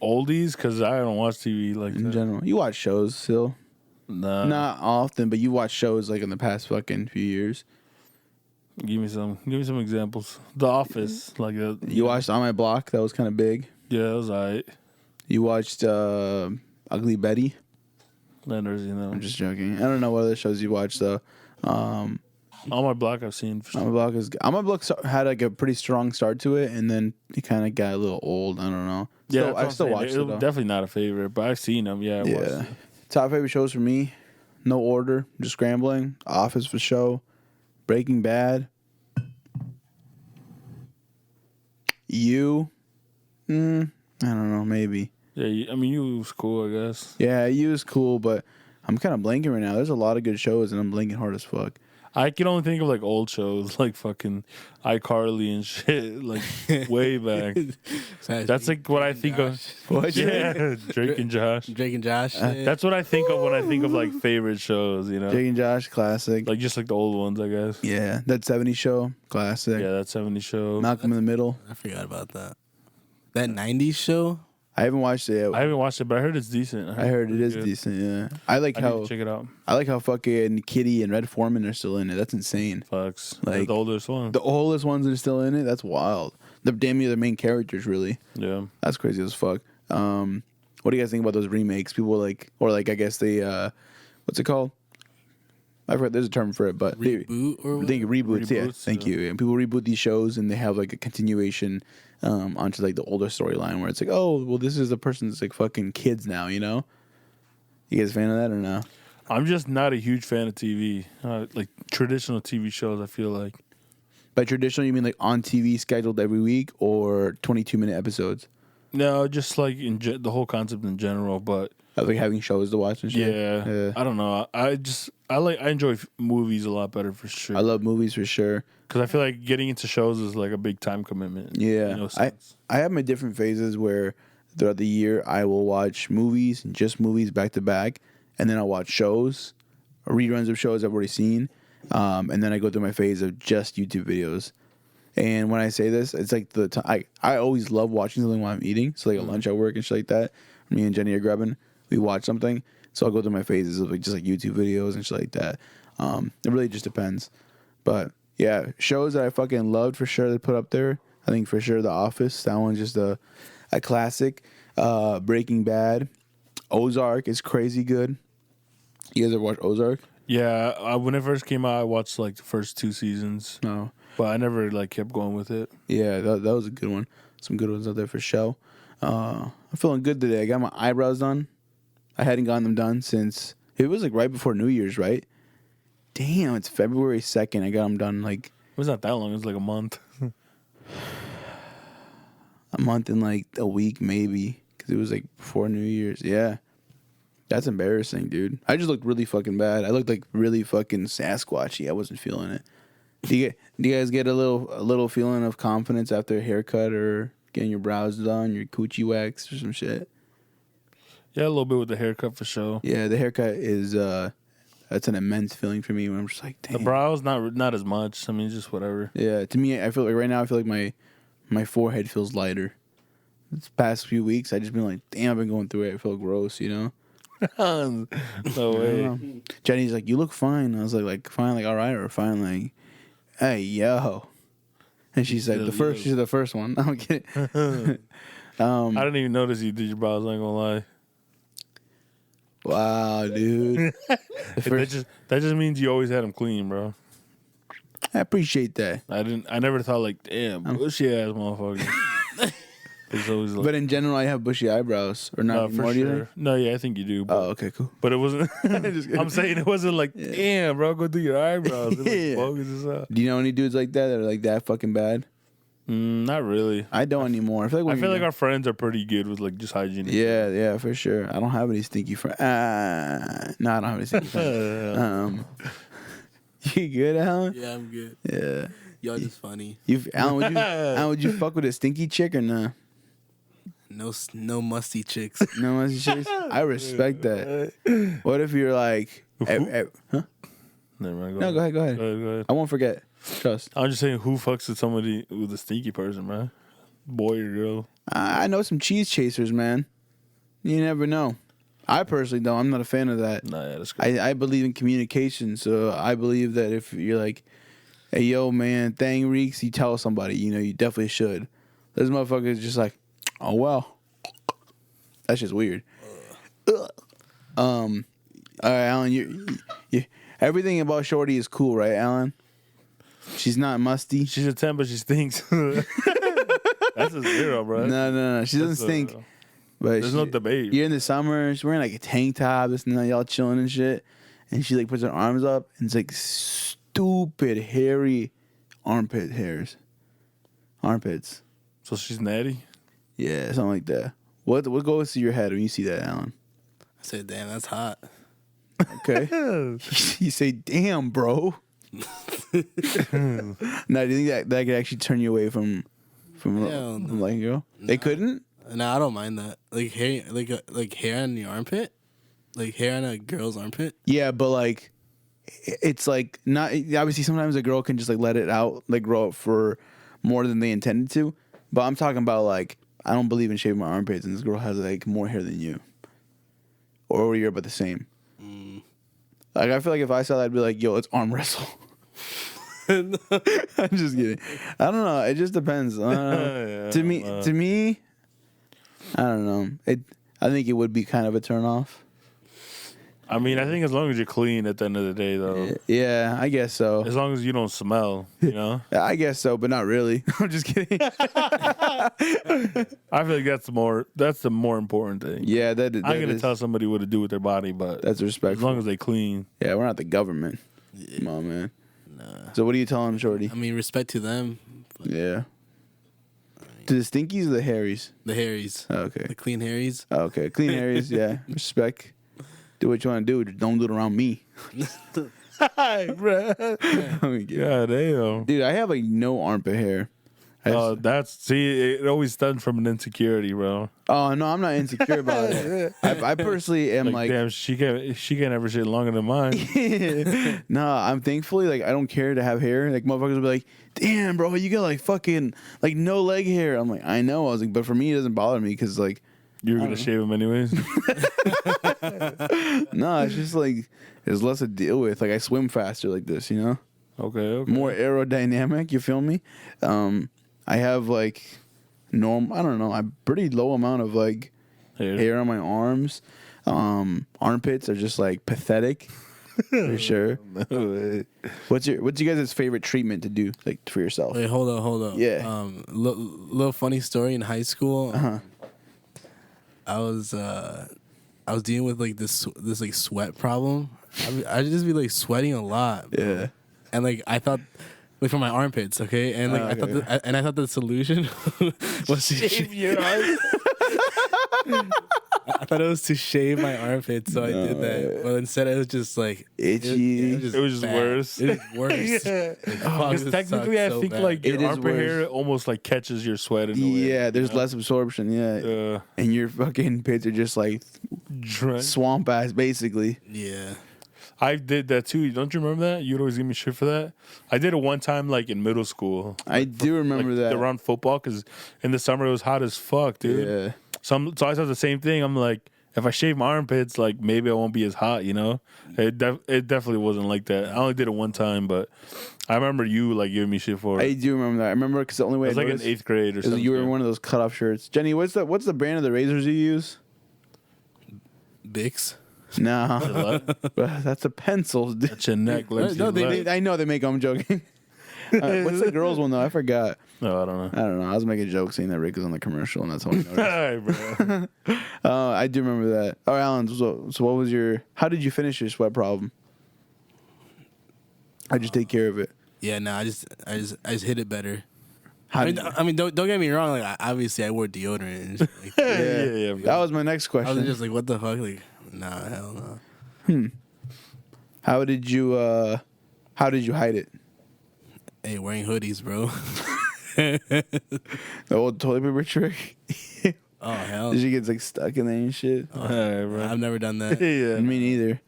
oldies, because I don't watch TV like In that. general, you watch shows still. Nah. Not often, but you watch shows like in the past fucking few years. Give me some examples. The Office, like that. You watched On My Block, that was kind of big. Yeah, it was alright. You watched Ugly Betty. I'm I'm just joking. I don't know what other shows you watched though. On My Block I've seen. For On My Block had like a pretty strong start to it, and then it kind of got a little old. I don't know. Yeah, I still watched it. It was Though. definitely not a favorite, but I've seen them. Yeah, I watched it. Top favorite shows for me, no order, just scrambling. Office for show, Breaking Bad. You, I don't know, maybe. Yeah, I mean, you was cool, I guess. Yeah, You is cool, but I'm kind of blanking right now. There's a lot of good shows, and I'm blanking hard as fuck. I can only think of like old shows, like fucking iCarly and shit, like way back. That's like what I think of. What? Yeah, Drake and Josh. Drake and Josh. Yeah. That's what I think of when I think of like favorite shows, you know, Jake and Josh, classic. like just like the old ones, I guess. Yeah, that 70s show, classic. Yeah, that 70s show. Malcolm in the Middle. I forgot about that. That 90s show? I haven't watched it yet. I haven't watched it, but I heard it's decent. I heard it is good. decent. Yeah, I like I need how to check it out. I like how fucking Kitty and Red Foreman are still in it. That's insane. Fucks. Like, the oldest one. The oldest ones are still in it. That's wild. They're damn near the main characters, really. Yeah. That's crazy as fuck. What do you guys think about those remakes? People like, or like, I guess they, what's it called? I forgot. There's a term for it, but Reboot or I think reboots. Yeah, Reboots, thank you. And people reboot these shows, and they have like a continuation onto like the older storyline, where it's like, oh, well, this is the person's like fucking kids now. You know? You guys a fan of that or no? I'm just not a huge fan of TV. Like traditional TV shows, I feel like. By traditional, you mean like on TV scheduled every week, or 22-minute episodes? No, just like the whole concept in general, but Of like having shows to watch and shit. yeah, I don't know. I enjoy movies a lot better for sure. I love movies for sure. Because I feel like getting into shows is like a big time commitment. Yeah, No I sense. have my different phases where throughout the year I will watch movies and just movies back to back, and then I'll watch shows, or reruns of shows I've already seen, and then I go through my phase of just YouTube videos. And when I say this, it's like I always love watching something while I'm eating. So like a lunch at work and shit like that. Me and Jenny are grabbing, we watch something. So I'll go through my phases of like just like YouTube videos and shit like that. It really just depends. But yeah, shows that I fucking loved for sure to put up there. I think for sure The Office. That one's just a classic. Breaking Bad. Ozark is crazy good. You guys ever watch Ozark? Yeah, when it first came out, I watched like the first 2 seasons, No. but I never like kept going with it. Yeah, that was a good one. Some good ones out there for show. I'm feeling good today. I got my eyebrows done. I hadn't gotten them done since it was like right before New Year's, right? Damn, it's February 2nd. I got them done like It was not that long. It was like a month. a month and like a week maybe, because it was like before New Year's. Yeah, that's embarrassing, dude. I just looked really fucking bad. I looked like really fucking Sasquatchy. I wasn't feeling it. Do you guys get a little feeling of confidence after a haircut or getting your brows done, your coochie waxed or some shit? Yeah, a little bit with the haircut for sure. Yeah, the haircut is that's an immense feeling for me when I'm just like, damn. The brows, not as much. I mean, just whatever. Yeah, to me, I feel like right now I feel like my forehead feels lighter. this past few weeks, I just been like, damn, I've been going through it. I feel gross, you know. No I don't way. know. Jenny's like, you look fine. I was like fine, like all right, or fine, like, hey, yo. And she's like, she's the first one. I'm kidding. I didn't even notice you did your brows. I ain't gonna lie. Wow, dude. That just means you always had them clean, bro. I appreciate that. I never thought like, damn, bushy ass motherfucker. It's always like, But in general, I have bushy eyebrows, or not for anymore, do you sure. think? No, yeah, I think you do. But, Oh, okay, cool. but it wasn't. I'm saying it wasn't like, damn, bro, go do your eyebrows. It's Yeah. like bogus as hell. Do you know any dudes like that are like that fucking bad? Not really. I don't anymore. I feel like our friends are pretty good with like just hygiene. yeah, for sure. I don't have any stinky friends. No, I don't have any stinky friends. You good, Alan? Yeah, I'm good. Yeah. Y'all just funny. Alan, would you fuck with a stinky chick or nah? No musty chicks. No, I respect that. What if you're like, huh? Never mind. No, go ahead. Go ahead. I won't forget. Trust. I'm just saying, who fucks with somebody with a stinky person, man? Boy or girl? I know some cheese chasers, man. You never know. I personally don't. I'm not a fan of that. Nah, yeah, that's good. I believe in communication, so I believe that if you're like, hey, yo, man, thing reeks, you tell somebody. You know, you definitely should. This motherfucker is just like, oh, well. That's just weird. All right, Alan, you everything about Shorty is cool, right, Alan? She's not musty. She's a 10, but she stinks. That's a 0, bro. No. She doesn't stink. But There's no debate. You're in the summer. She's wearing like a tank top. This and that. Y'all chilling and shit. And she like puts her arms up, and it's like stupid hairy armpits. So she's natty? Yeah, something like that. What goes through your head when you see that, Alan? I said, damn, that's hot. Okay. You say, damn, bro. Now, do you think that could actually turn you away from Hell no. like a girl? They couldn't? No, I don't mind that. Like hair, like hair on the armpit, like hair on a girl's armpit. Yeah, but like, it's like not obviously. Sometimes a girl can just like let it out, like grow up for more than they intended to. But I'm talking about like, I don't believe in shaving my armpits, and this girl has like more hair than you, or you're about the same. Like, I feel like if I saw that, I'd be like, yo, let's arm wrestle. I'm just kidding. I don't know. It just depends. To me, I don't know. I think it would be kind of a turn off. I mean, I think as long as you're clean at the end of the day, though. Yeah, I guess so. As long as you don't smell, you know? I guess so, but not really. I'm just kidding. I feel like that's the more important thing. Yeah, that I'm going to tell somebody what to do with their body, but that's respectful. as long as they clean. Yeah, we're not the government. Yeah. Come on, man. Nah. So what are you telling them, Shorty? I mean, respect to them. Yeah. To the stinkies or the hairies? The hairies. Okay. The clean hairies. Okay, clean hairies, yeah. Respect. Do what you want to do. Just don't do it around me. Hi, bro. God damn. Dude, I have like no armpit hair. Oh, it always stems from an insecurity, bro. Oh no, I'm not insecure about it. I personally am like damn, she can't ever shit longer than mine. no, I'm thankfully like I don't care to have hair. Like motherfuckers will be like, damn, bro, you got like fucking like no leg hair. I'm like, I know. I was like, but for me, it doesn't bother me because like you were gonna shave him anyways. No, it's just like there's less to deal with. Like I swim faster like this, you know. Okay. More aerodynamic. You feel me? I have like I don't know, a pretty low amount of like hair on my arms. Armpits are just like pathetic for sure. What's your guys' favorite treatment to do like for yourself? Wait, hold on. Yeah. Little funny story in high school. I was dealing with like this like sweat problem. I'd just be like sweating a lot. Bro. Yeah. And like I thought, like from my armpits, okay, and like I thought the solution was to shave your arms. I thought it was to shave my armpits, so I did that. But instead, it was just like itchy. It was just worse. It was worse. Because technically, I think like your armpit hair almost like catches your sweat in a way. Yeah, there's less absorption. Yeah, and your fucking pits are just like swamp ass, basically. Yeah. I did that too. Don't you remember that? You'd always give me shit for that. I did it one time, like in middle school. I do remember that. Around football, because in the summer it was hot as fuck, dude. Yeah. So I said the same thing. I'm like, if I shave my armpits, like maybe I won't be as hot, you know? It definitely wasn't like that. I only did it one time, but I remember you like giving me shit for it. I do remember that. I remember because the only way It was like in 8th grade or is something. you were in one of those cutoff shirts. Jenny, what's the brand of the razors you use? Bix. No, that's a pencil. That's your neck. No, I know they make them. I'm joking. What's the girls one though? I forgot. No, I don't know. I was making a joke saying that Rick was on the commercial, and that's how I noticed. All right, bro. I do remember that. All right, Alan. So what was your? How did you finish your sweat problem? I just take care of it. Yeah, no, I just hit it better. How I mean, don't get me wrong. Like, obviously, I wore deodorant. And shit, like, Yeah. That was my next I question. was just like, what the fuck? Like, nah, hell no. How did you hide it? Hey, wearing hoodies, bro. The old toilet paper trick. Oh hell. Did you get like stuck in there and shit? All right, bro. I've never done that. Yeah. Me neither.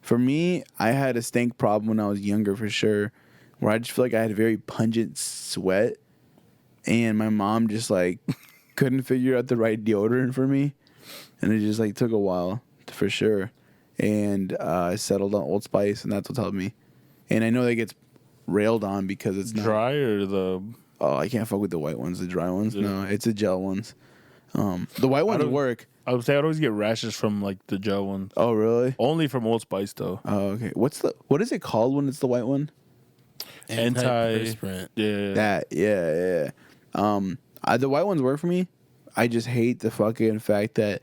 For me, I had a stank problem when I was younger for sure, where I just feel like I had very pungent sweat, and my mom just like couldn't figure out the right deodorant for me, and it just like took a while for sure. And I settled on Old Spice, and that's what helped me. And I know that gets railed on because it's not Dry or the... Oh, I can't fuck with the white ones, the dry ones. Yeah. No, it's the gel ones. The white ones work. I would say I'd always get rashes from like the gel ones. Oh, really? Only from Old Spice though. Oh, okay. What is it called when it's the white one? Antiperspirant. Yeah. That, yeah. The white ones work for me. I just hate the fucking fact that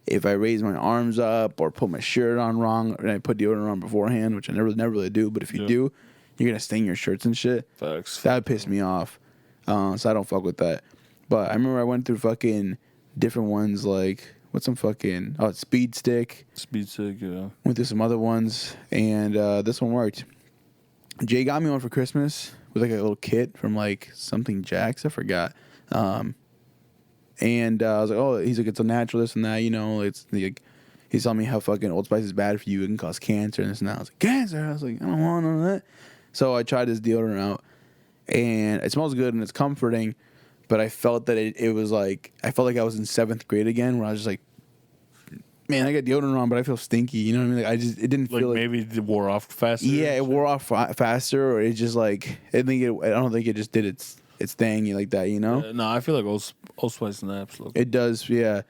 if I raise my arms up or put my shirt on wrong, and I put deodorant on beforehand, which I never really do, but if you do, you're gonna stain your shirts and shit. Facts. That would piss me off. So I don't fuck with that. But I remember I went through fucking different ones, like what's some fucking Speed Stick. Speed Stick, yeah. Went through some other ones, and this one worked. Jay got me one for Christmas with like a little kit from like something Jack's, I forgot. And I was like, oh, he's like, it's a natural, this and that, you know. It's like, he's telling me how fucking Old Spice is bad for you. It can cause cancer and this and that. I was like, cancer? I was like, I don't want none of that. So I tried this deodorant out, and it smells good and it's comforting, but I felt that it was like, I felt like I was in 7th grade again, where I was just like, man, I got deodorant on, but I feel stinky. You know what I mean? Like, it didn't feel like maybe it wore off faster. Yeah, it wore off faster, or it just like, I don't think it just did its thing like that, you know? No, I feel like Old Spice naps look. It does, yeah.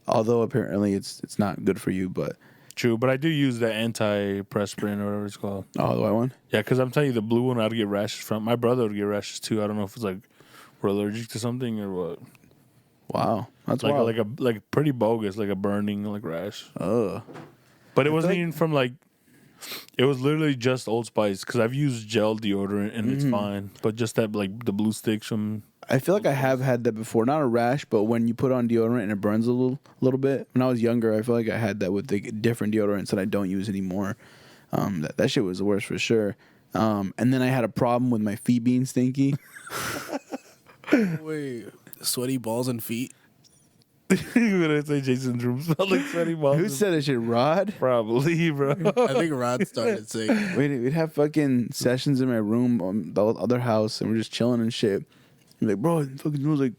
Although apparently it's not good for you, but True, but I do use the anti-perspirant or whatever it's called. oh, the white one. Yeah, because I'm telling you, the blue one I'd get rashes from. My brother would get rashes too. I don't know if it's like we're allergic to something or what. Wow, that's Like wild. like pretty bogus, like a burning like rash. Ugh. But it wasn't like- even from like. It was literally just Old Spice because I've used gel deodorant and it's fine. But just that like the blue sticks from. I feel like I have had that before. Not a rash, but when you put on deodorant and it burns a little bit. When I was younger, I feel like I had that with the different deodorants that I don't use anymore. That shit was the worst for sure. And then I had a problem with my feet being stinky. Wait, sweaty balls and feet. When I say Jason's room smelled like sweaty balls. Who said that shit? Rod? Probably, bro. I think Rod started saying. We'd have fucking sessions in my room on the other house, and we're just chilling and shit. You're like, bro, it fucking smells like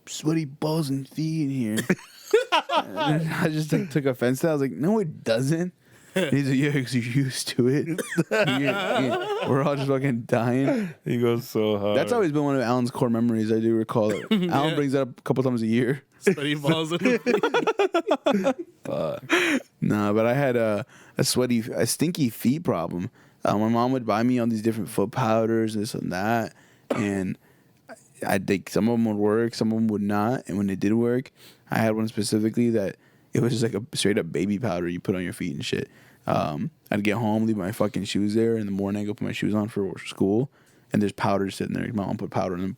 sweaty balls and feet in here. And I just like, took offense to that. I was like, no, it doesn't. And he's like, yeah, because you're used to it. We're all just fucking dying. He goes so hard. That's always been one of Alan's core memories. I do recall it. Alan brings that up a couple times a year. Sweaty balls and feet. Nah, but I had a stinky feet problem. My mom would buy me all these different foot powders, this and that, and I think some of them would work, some of them would not. And when they did work, I had one specifically that it was just like a straight up baby powder you put on your feet and shit. I'd get home, leave my fucking shoes there. In the morning, I go put my shoes on for school, and there's powder sitting there. My mom put powder in them.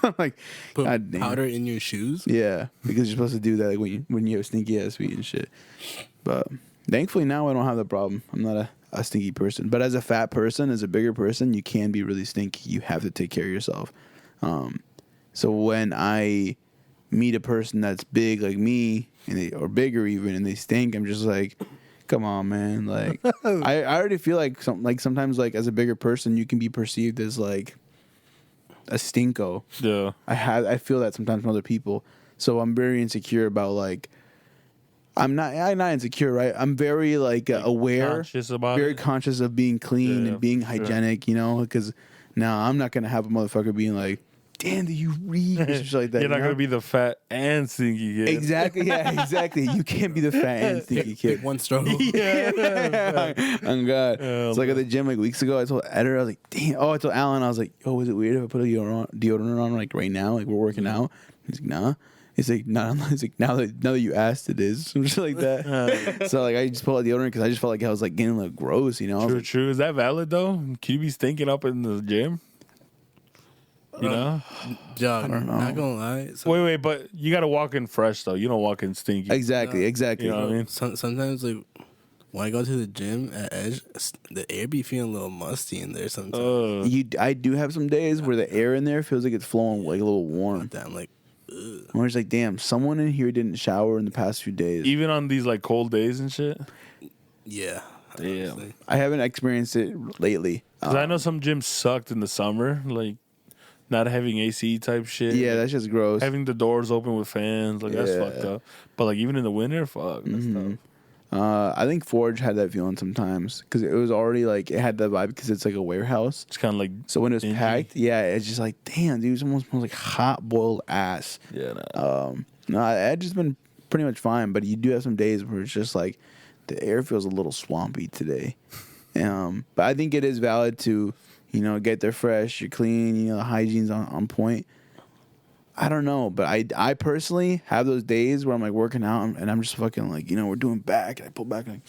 I'm like, Put God damn. powder in your shoes. Yeah, because you're supposed to do that like when you have stinky ass feet and shit. But thankfully now I don't have that problem. I'm not a stinky person. But as a fat person, as a bigger person, you can be really stinky. You have to take care of yourself. So when I meet a person that's big like me, or bigger even, and they stink, I'm just like, Come on, man. Like, I already feel like sometimes like as a bigger person, you can be perceived as like a stinko. Yeah. I feel that sometimes from other people. So I'm very insecure about like. I'm not insecure, right? I'm very like aware, conscious about very it. conscious of being clean Yeah, and being for sure. hygienic, you know. Because now I'm not gonna have a motherfucker being like, "Damn, do you reek?" or shit like that. You're not you know? gonna be the fat and stinky kid. Exactly. Yeah. Exactly. You can't be the fat and stinky kid. One stroke. Yeah. Oh God. Oh, It's like at the gym like weeks ago. I told Eder, I was like, "Damn." Oh, I told Alan, I was like, "Oh, is it weird if I put a deodorant on like right now? Like we're working out?" He's like, "Nah." He's like, "Nah." He's like, "Now that you asked, it is." Some shit like that. So like, I just pulled out deodorant because I just felt like I was like getting like gross, you know. I was True, like, true. Is that valid though? Can you be stinking up in the gym? You know? John, I don't know. not gonna lie. Wait, but you gotta walk in fresh though. You don't walk in stinky. Exactly. You know what I mean? Sometimes like when I go to the gym at Edge, the air be feeling a little musty in there sometimes. I do have some days where the air in there feels like it's flowing like a little warm. I'm like, We're just like, damn, someone in here didn't shower in the past few days. Even on these like cold days and shit. yeah. Damn. honestly. I haven't experienced it lately. 'Cause I know some gyms sucked in the summer, like not having AC type shit. Yeah, that's just gross. having the doors open with fans, like that's Yeah. fucked up. But like even in the winter, fuck, that's tough. I think Forge had that feeling sometimes because it was already like it had that vibe because it's like a warehouse. It's kind of like So when it was dingy. packed, yeah, it's just like, damn, dude, it almost smells like hot boiled ass. Yeah, nah. No, Edge has been pretty much fine, but you do have some days where it's just like the air feels a little swampy today. But I think it is valid to, you know, get there fresh, you're clean, you know, the hygiene's on point. I don't know, but I personally have those days where I'm like working out and I'm just fucking like, you know, we're doing back and I pull back and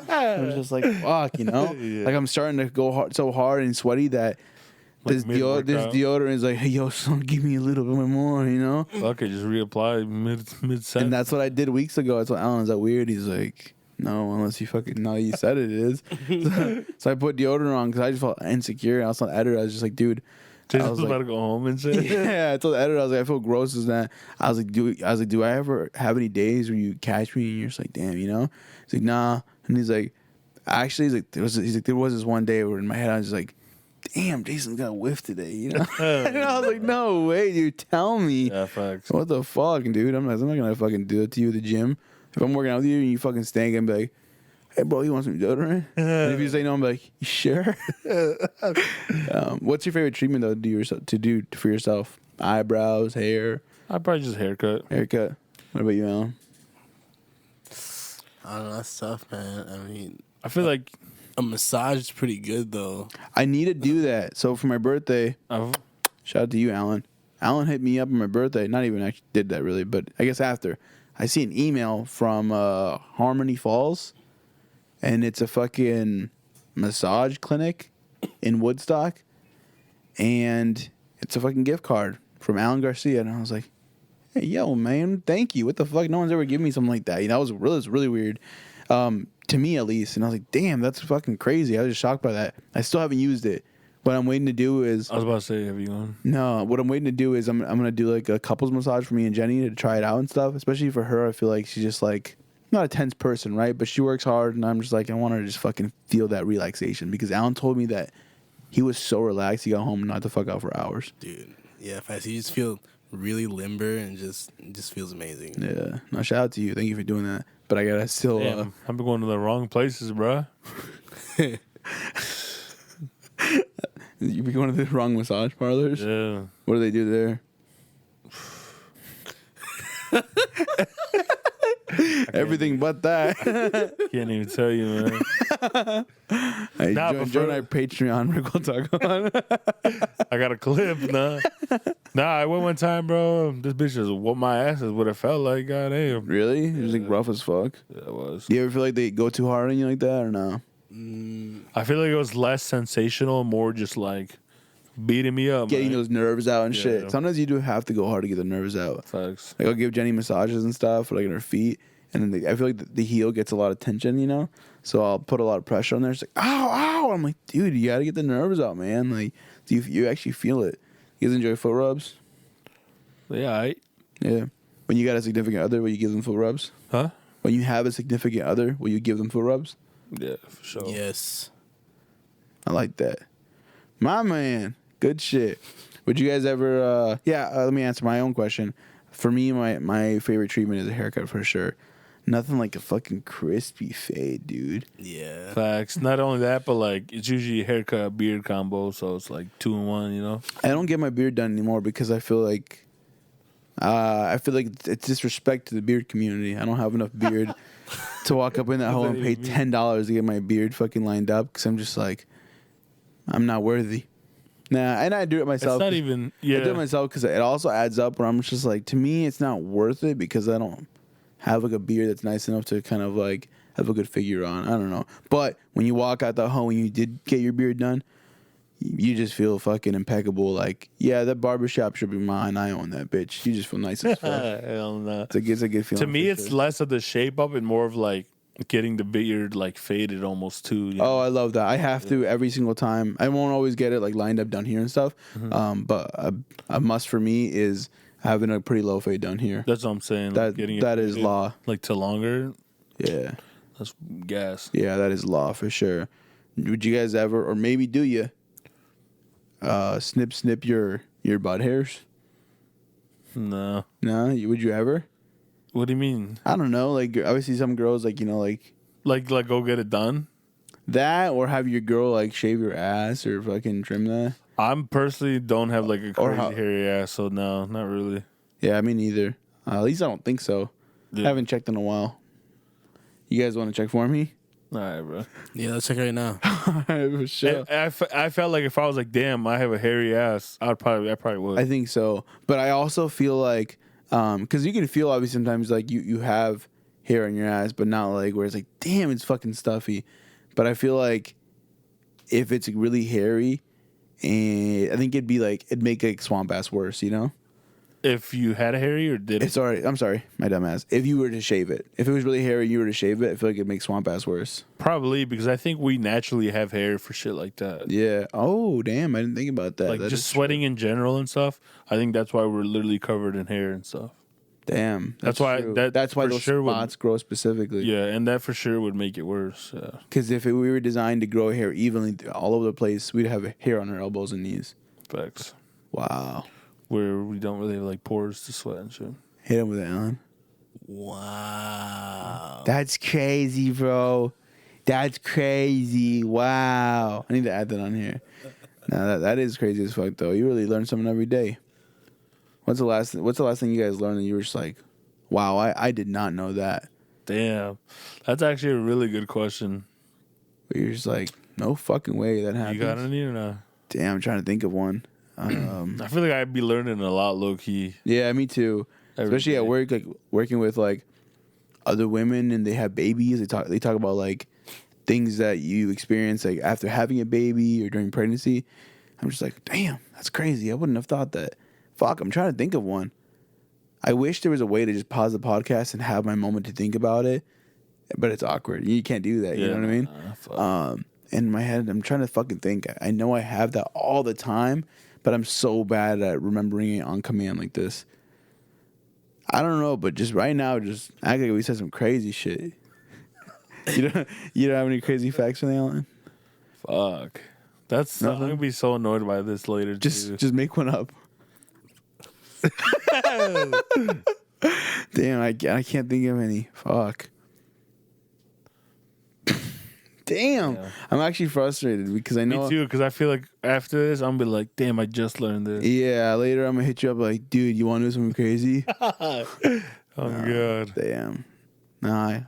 I'm just like, fuck, you know? Yeah. Like I'm starting to go hard, so hard and sweaty that Like this mid-workout. deodorant is like, hey, yo, son, give me a little bit more, you know? Fuck it, just reapply mid set. And that's what I did weeks ago. I told Alan, is that weird? He's like, no, unless you fucking, now you said it is. So I put deodorant on because I just felt insecure. And I was telling Eder, I was just like, dude. Just I was about like, to go home and shit. yeah, I told Eder, I was like, I feel gross as that. I was like, do I ever have any days where you catch me and you're just like, damn, you know? He's like, nah. And he's like, actually, there was this one day where in my head I was just like, damn, Jason's got a whiff today, you know? And I was like, no way, dude, tell me. Yeah, facts. What the fuck, dude? I'm not gonna fucking do it to you at the gym. If I'm working out with you and you fucking stink, I'm like, hey, bro, you want some deodorant? And if you say no, I'm like, you sure? What's your favorite treatment though to do for yourself? Eyebrows, hair, I probably just haircut. haircut. What about you, Alan? I don't know. That's tough, man. I mean, I feel like a massage is pretty good though. I need to do that. So for my birthday, I've, shout out to you, Alan. Alan hit me up on my birthday. Not even actually did that really, but I guess after. I see an email from Harmony Falls, and it's a fucking massage clinic in Woodstock, and it's a fucking gift card from Alan Garcia, and I was like, hey, yo, man, thank you. What the fuck? No one's ever given me something like that. You know, it was really weird, to me at least, and I was like, damn, that's fucking crazy. I was just shocked by that. I still haven't used it. What I'm waiting to do is I was about to say, have you gone? no. What I'm waiting to do is I'm gonna do like a couples massage for me and Jenny to try it out and stuff. Especially for her, I feel like she's just like not a tense person, right? But she works hard, and I'm just like I want her to just fucking feel that relaxation because Alan told me that he was so relaxed he got home and not the fuck out for hours. Dude, yeah, fast. You just feel really limber and it just feels amazing. Yeah. No, shout out to you. Thank you for doing that. But I gotta still. Damn, I've been going to the wrong places, bruh. You be going to the wrong massage parlors. Yeah. What do they do there? Everything but that. Can't even tell you, man. Hey, Nah, but join for- our Patreon. Rick will talk on. I got a clip, nah, I went one time, bro. This bitch just whooped my ass is what it felt like. God damn. Really? It was like rough as fuck. Yeah, it was. Do you ever feel like they go too hard on you like that or no? I feel like it was less sensational, more just like beating me up. Getting man. those nerves out and Yeah. shit. Sometimes you do have to go hard to get the nerves out. Facts. Like I'll give Jenny massages and stuff, like in her feet, and then I feel like the heel gets a lot of tension, you know. So I'll put a lot of pressure on there. It's like, ow, ow. I'm like, dude, you gotta get the nerves out, man. Like, do you actually feel it? You guys enjoy foot rubs? Yeah, Yeah. When you got a significant other, will you give them foot rubs? huh? When you have a significant other, will you give them foot rubs? Yeah, for sure. Yes. I like that. My man. Good shit. Would you guys ever let me answer my own question. For me, my favorite treatment is a haircut for sure. Nothing like a fucking crispy fade, dude. Yeah. Facts. Not only that, but like it's usually a haircut beard combo, so it's like 2 in 1. You know. I don't get my beard done anymore because I feel like it's disrespect to the beard community. I don't have enough beard to walk up in that hole and pay $10 to get my beard fucking lined up because I'm just like, I'm not worthy. Nah, and I do it myself. It's not even. Yeah. I do it myself because it also adds up where I'm just like, to me, it's not worth it because I don't have like a beard that's nice enough to kind of like have a good figure on. I don't know. But when you walk out the home and you did get your beard done, you just feel fucking impeccable. Like, yeah, that barbershop should be mine. I own that bitch. You just feel nice as fuck. Hell no. It's a good feeling. To me, for it's sure. less of the shape up and more of like getting the beard like faded almost too. You Oh, know? I love that. I have to every single time. I won't always get it like lined up down here and stuff. But a must for me is having a pretty low fade down here. That's what I'm saying. That like, getting that it is faded, law. Like to longer. Yeah. That's gas. Yeah, that is law for sure. Would you guys ever, or maybe do you, snip your butt hairs? No. No, would you ever? What do you mean? I don't know. Like, obviously, some girls like Like go get it done? that, or have your girl like shave your ass or fucking trim that. I'm personally don't have like a Or crazy how- hairy ass, so no, not really. Yeah, me neither. At least I don't think so. Yeah. I haven't checked in a while. You guys want to check for me? All right, bro. Yeah, let's check right now. For sure. I felt like if I was like, damn, I have a hairy ass, I probably would. I think so, but I also feel like, because you can feel obviously sometimes like you have hair on your ass, but not like where it's like, damn, it's fucking stuffy. But I feel like if it's really hairy, and I think it'd make like swamp ass worse, you know? If you had a hairy or did it? I'm sorry, my dumb ass. If you were to shave it, if it was really hairy and you were to shave it, I feel like it'd make swamp ass worse. Probably because I think we naturally have hair for shit like that. Yeah. Oh, damn, I didn't think about that. Like That just is sweating in general and stuff. I think that's why we're literally covered in hair and stuff. true. Damn. That's why- true. that that's why for those sure would- spots grow specifically. Yeah, and that for sure would make it worse. Yeah. Because if we were designed to grow hair evenly all over the place, we'd have hair on our elbows and knees. Facts. Wow. Where we don't really have like pores to sweat and shit. Hit him with it, Alan. Wow. That's crazy, bro. That's crazy. Wow. I need to add that on here. No, that is crazy as fuck, though. You really learn something every day. What's the last thing you guys learned and you were just like, wow, I did not know that. Damn. That's actually a really good question. But you're just like, no fucking way that happens. You got any or not? Damn, I'm trying to think of one. I feel like I'd be learning a lot low key. Yeah, me too. Every Especially at day. work, like working with like other women and they have babies. They talk about like things that you experience like after having a baby or during pregnancy. I'm just like, damn, that's crazy. I wouldn't have thought that. Fuck, I'm trying to think of one. I wish there was a way to just pause the podcast and have my moment to think about it, but it's awkward. You can't do that. You know what I mean? Fuck. In my head, I'm trying to fucking think. I know I have that all the time, but I'm so bad at remembering it on command like this. I don't know, but just right now, just act like we said some crazy shit. You don't have any crazy facts for the Alan? Fuck. I'm gonna be so annoyed by this later. too. Just make one up. Damn, I can't think of any. Fuck. Damn, Yeah. I'm actually frustrated because I know. Me too, because I feel like after this, I'm gonna be like, damn, I just learned this. Yeah, later I'm gonna hit you up like, dude, you want to do something crazy? Oh god. Damn. No,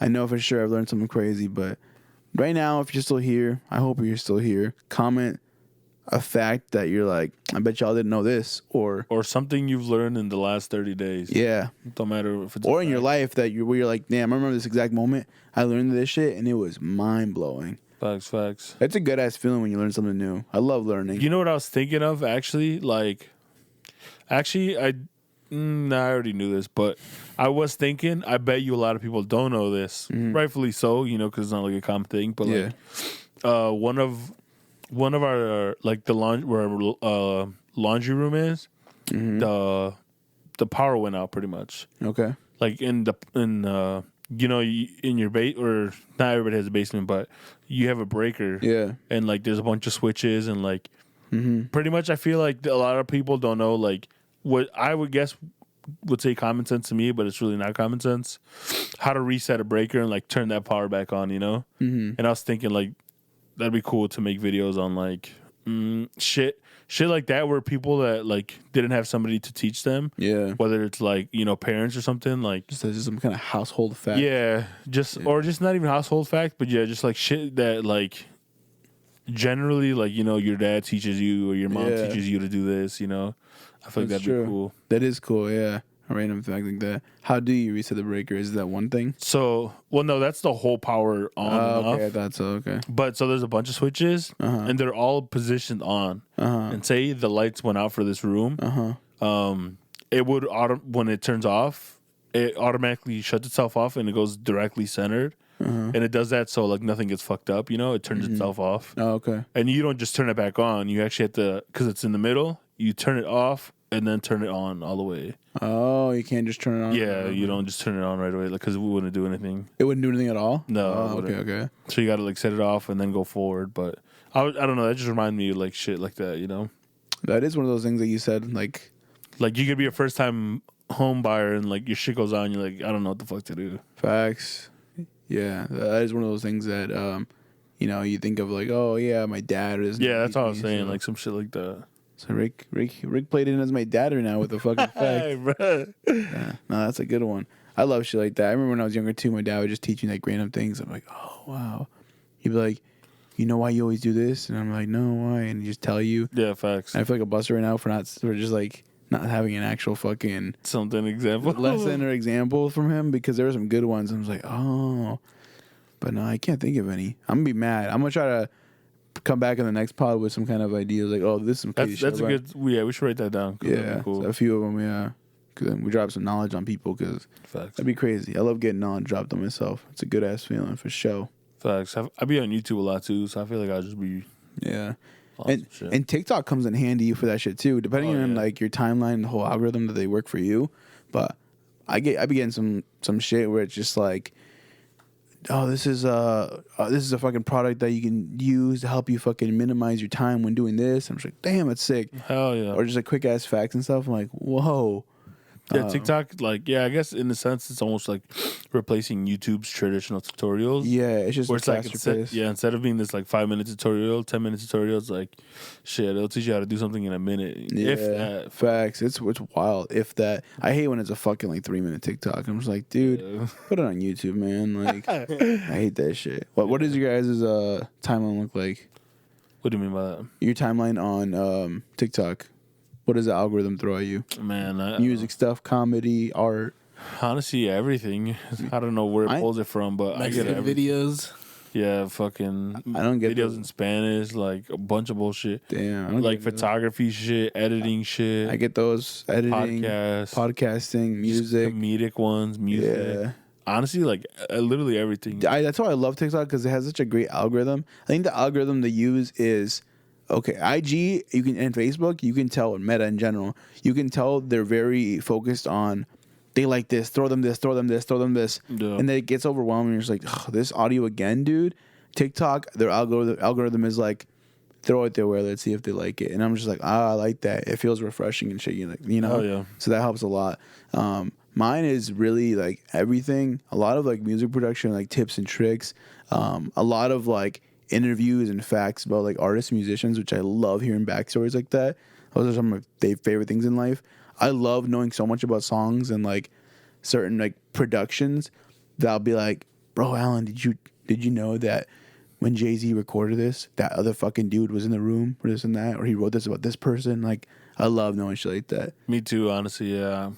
I know for sure I've learned something crazy, but right now, if you're still here, I hope you're still here. Comment a fact that you're like, I bet y'all didn't know this, or something you've learned in the last 30 days. yeah, Don't matter if it's or in your life that where you're like, damn, I remember this exact moment I learned this shit and it was mind blowing. Facts. That's a good ass feeling when you learn something new. I love learning. You know what I was thinking of actually? I already knew this, but I was thinking, I bet you a lot of people don't know this. Rightfully so, because it's not like a common thing. But Yeah. one of our like the where our laundry room is, the power went out pretty much. Okay. like in you know, in your or not everybody has a basement, but you have a breaker. Yeah. And like there's a bunch of switches and like pretty much I feel like a lot of people don't know like what I would say common sense to me, but it's really not common sense. How to reset a breaker and like turn that power back on, you know? And I was thinking like that'd be cool to make videos on like shit like that where people that like didn't have somebody to teach them. Yeah. Whether it's like, you know, parents or something like Just some kind of household fact. yeah, or just not even household fact, but yeah, just like shit that like generally like, you know, your dad teaches you or your mom teaches you to do this, you know. I feel like that'd be cool. That is cool, yeah. A random fact like that. How do you reset the breaker? Is that one thing? So, well, no, that's the whole power on and off. Okay, I thought so. Okay. But so there's a bunch of switches, and they're all positioned on. And say the lights went out for this room, it would when it turns off, it automatically shuts itself off and it goes directly centered. And it does that so like nothing gets fucked up. You know, it turns itself off. Oh, okay. And you don't just turn it back on. You actually have to, because it's in the middle. You turn it off and then turn it on all the way. Oh, you can't just turn it on? Yeah, you don't just turn it on right away because it wouldn't do anything. It wouldn't do anything at all? No. Oh, okay. So you got to like set it off and then go forward. But I don't know. That just reminded me of like shit like that, you know? That is one of those things that you said, like you could be a first time home buyer and like your shit goes on. You're like, I don't know what the fuck to do. facts. Yeah, that is one of those things that, you know, you think of like, oh, yeah, my dad is. Yeah, that's all I was saying. Like some shit like that. So Rick played in as my dad right now with the fucking Hey, fact. bro. Yeah, no, that's a good one. I love shit like that. I remember when I was younger too, my dad would just teach me like random things. I'm like, oh wow. He'd be like, you know why you always do this? And I'm like, no, why? And he just tell you. Yeah, facts. And I feel like a buster right now for just like not having an actual fucking Something example. lesson or example from him because there were some good ones. I was like, oh, but no, I can't think of any. I'm gonna be mad. I'm gonna try to come back in the next pod with some kind of ideas like, oh, this is some crazy shit. That's a good. Yeah, we should write that down. Yeah, Cool. so a few of them. Yeah, because then we drop some knowledge on people because Facts. that'd be crazy. I love getting knowledge dropped on myself. It's a good ass feeling for sure. Facts. I be on YouTube a lot too, so I feel like I'll just be. Yeah. on some shit. And TikTok comes in handy for that shit too, depending on like your timeline and the whole algorithm that they work for you. But I be getting some shit where it's just like, oh, this is a fucking product that you can use to help you fucking minimize your time when doing this. I'm just like, damn, it's sick. Hell yeah. Or just like quick ass facts and stuff. I'm like, whoa. Yeah, TikTok, like, yeah, I guess in a sense it's almost like replacing YouTube's traditional tutorials. Yeah, it's just where it's like instead of being this like 5-minute tutorial, 10-minute tutorial, it's like shit, it'll teach you how to do something in a minute. Yeah, If that. facts. It's wild. If that, I hate when it's a fucking like 3-minute TikTok. I'm just like, dude, put it on YouTube, man. Like, I hate that shit. What does your guys' timeline look like? What do you mean by that? Your timeline on TikTok. What does the algorithm throw at you? Man, Music stuff, comedy, art. Honestly, everything. I don't know where it pulls it from, but I get Mexican videos. Yeah, fucking. I don't get videos in Spanish, like a bunch of bullshit. Damn, I don't like get photography shit, editing shit. I get those editing, podcasting, music, comedic ones, music. Yeah. Honestly, like literally everything. That's why I love TikTok because it has such a great algorithm. I think the algorithm they use is. Okay, IG, you can, and Facebook, you can tell, or Meta in general, you can tell they're very focused on, they like this, throw them this, throw them this, throw them this. Yeah. And then it gets overwhelming. You're just like, this audio again, dude. TikTok, their algorithm is like, throw it their way, let's see if they like it. And I'm just like, I like that. It feels refreshing and shit, you know? Oh, yeah. So that helps a lot. Mine is really like everything, a lot of like music production, like tips and tricks, a lot of like, interviews and facts about like artists, musicians, which I love hearing backstories like that. Those are some of my favorite things in life. I love knowing so much about songs and like certain like productions that I'll be like, bro, Alan, did you know that when Jay-Z recorded this, that other fucking dude was in the room or this and that, or he wrote this about this person? Like, I love knowing shit like that. Me too, honestly. Yeah,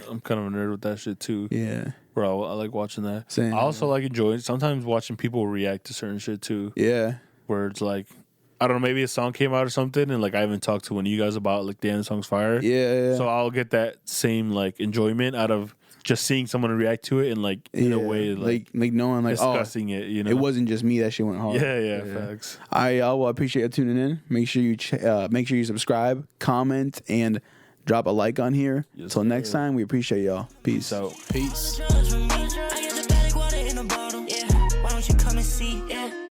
I'm kind of a nerd with that shit too. Yeah. Bro, I like watching that. Same. I also like enjoying sometimes watching people react to certain shit too. Yeah. Where it's like, I don't know, maybe a song came out or something, and like I haven't talked to one of you guys about like, damn, the song's fire. Yeah. So I'll get that same like enjoyment out of just seeing someone react to it and like in a way like knowing like discussing it. You know, it wasn't just me that shit went hard. Yeah, facts. I appreciate you tuning in. Make sure you subscribe, comment, and Drop a like on here. Yes, Till next sir. time, we appreciate y'all. Peace. So. Peace. I get the bag water in a bottle. Yeah. Why don't you come and see? Yeah.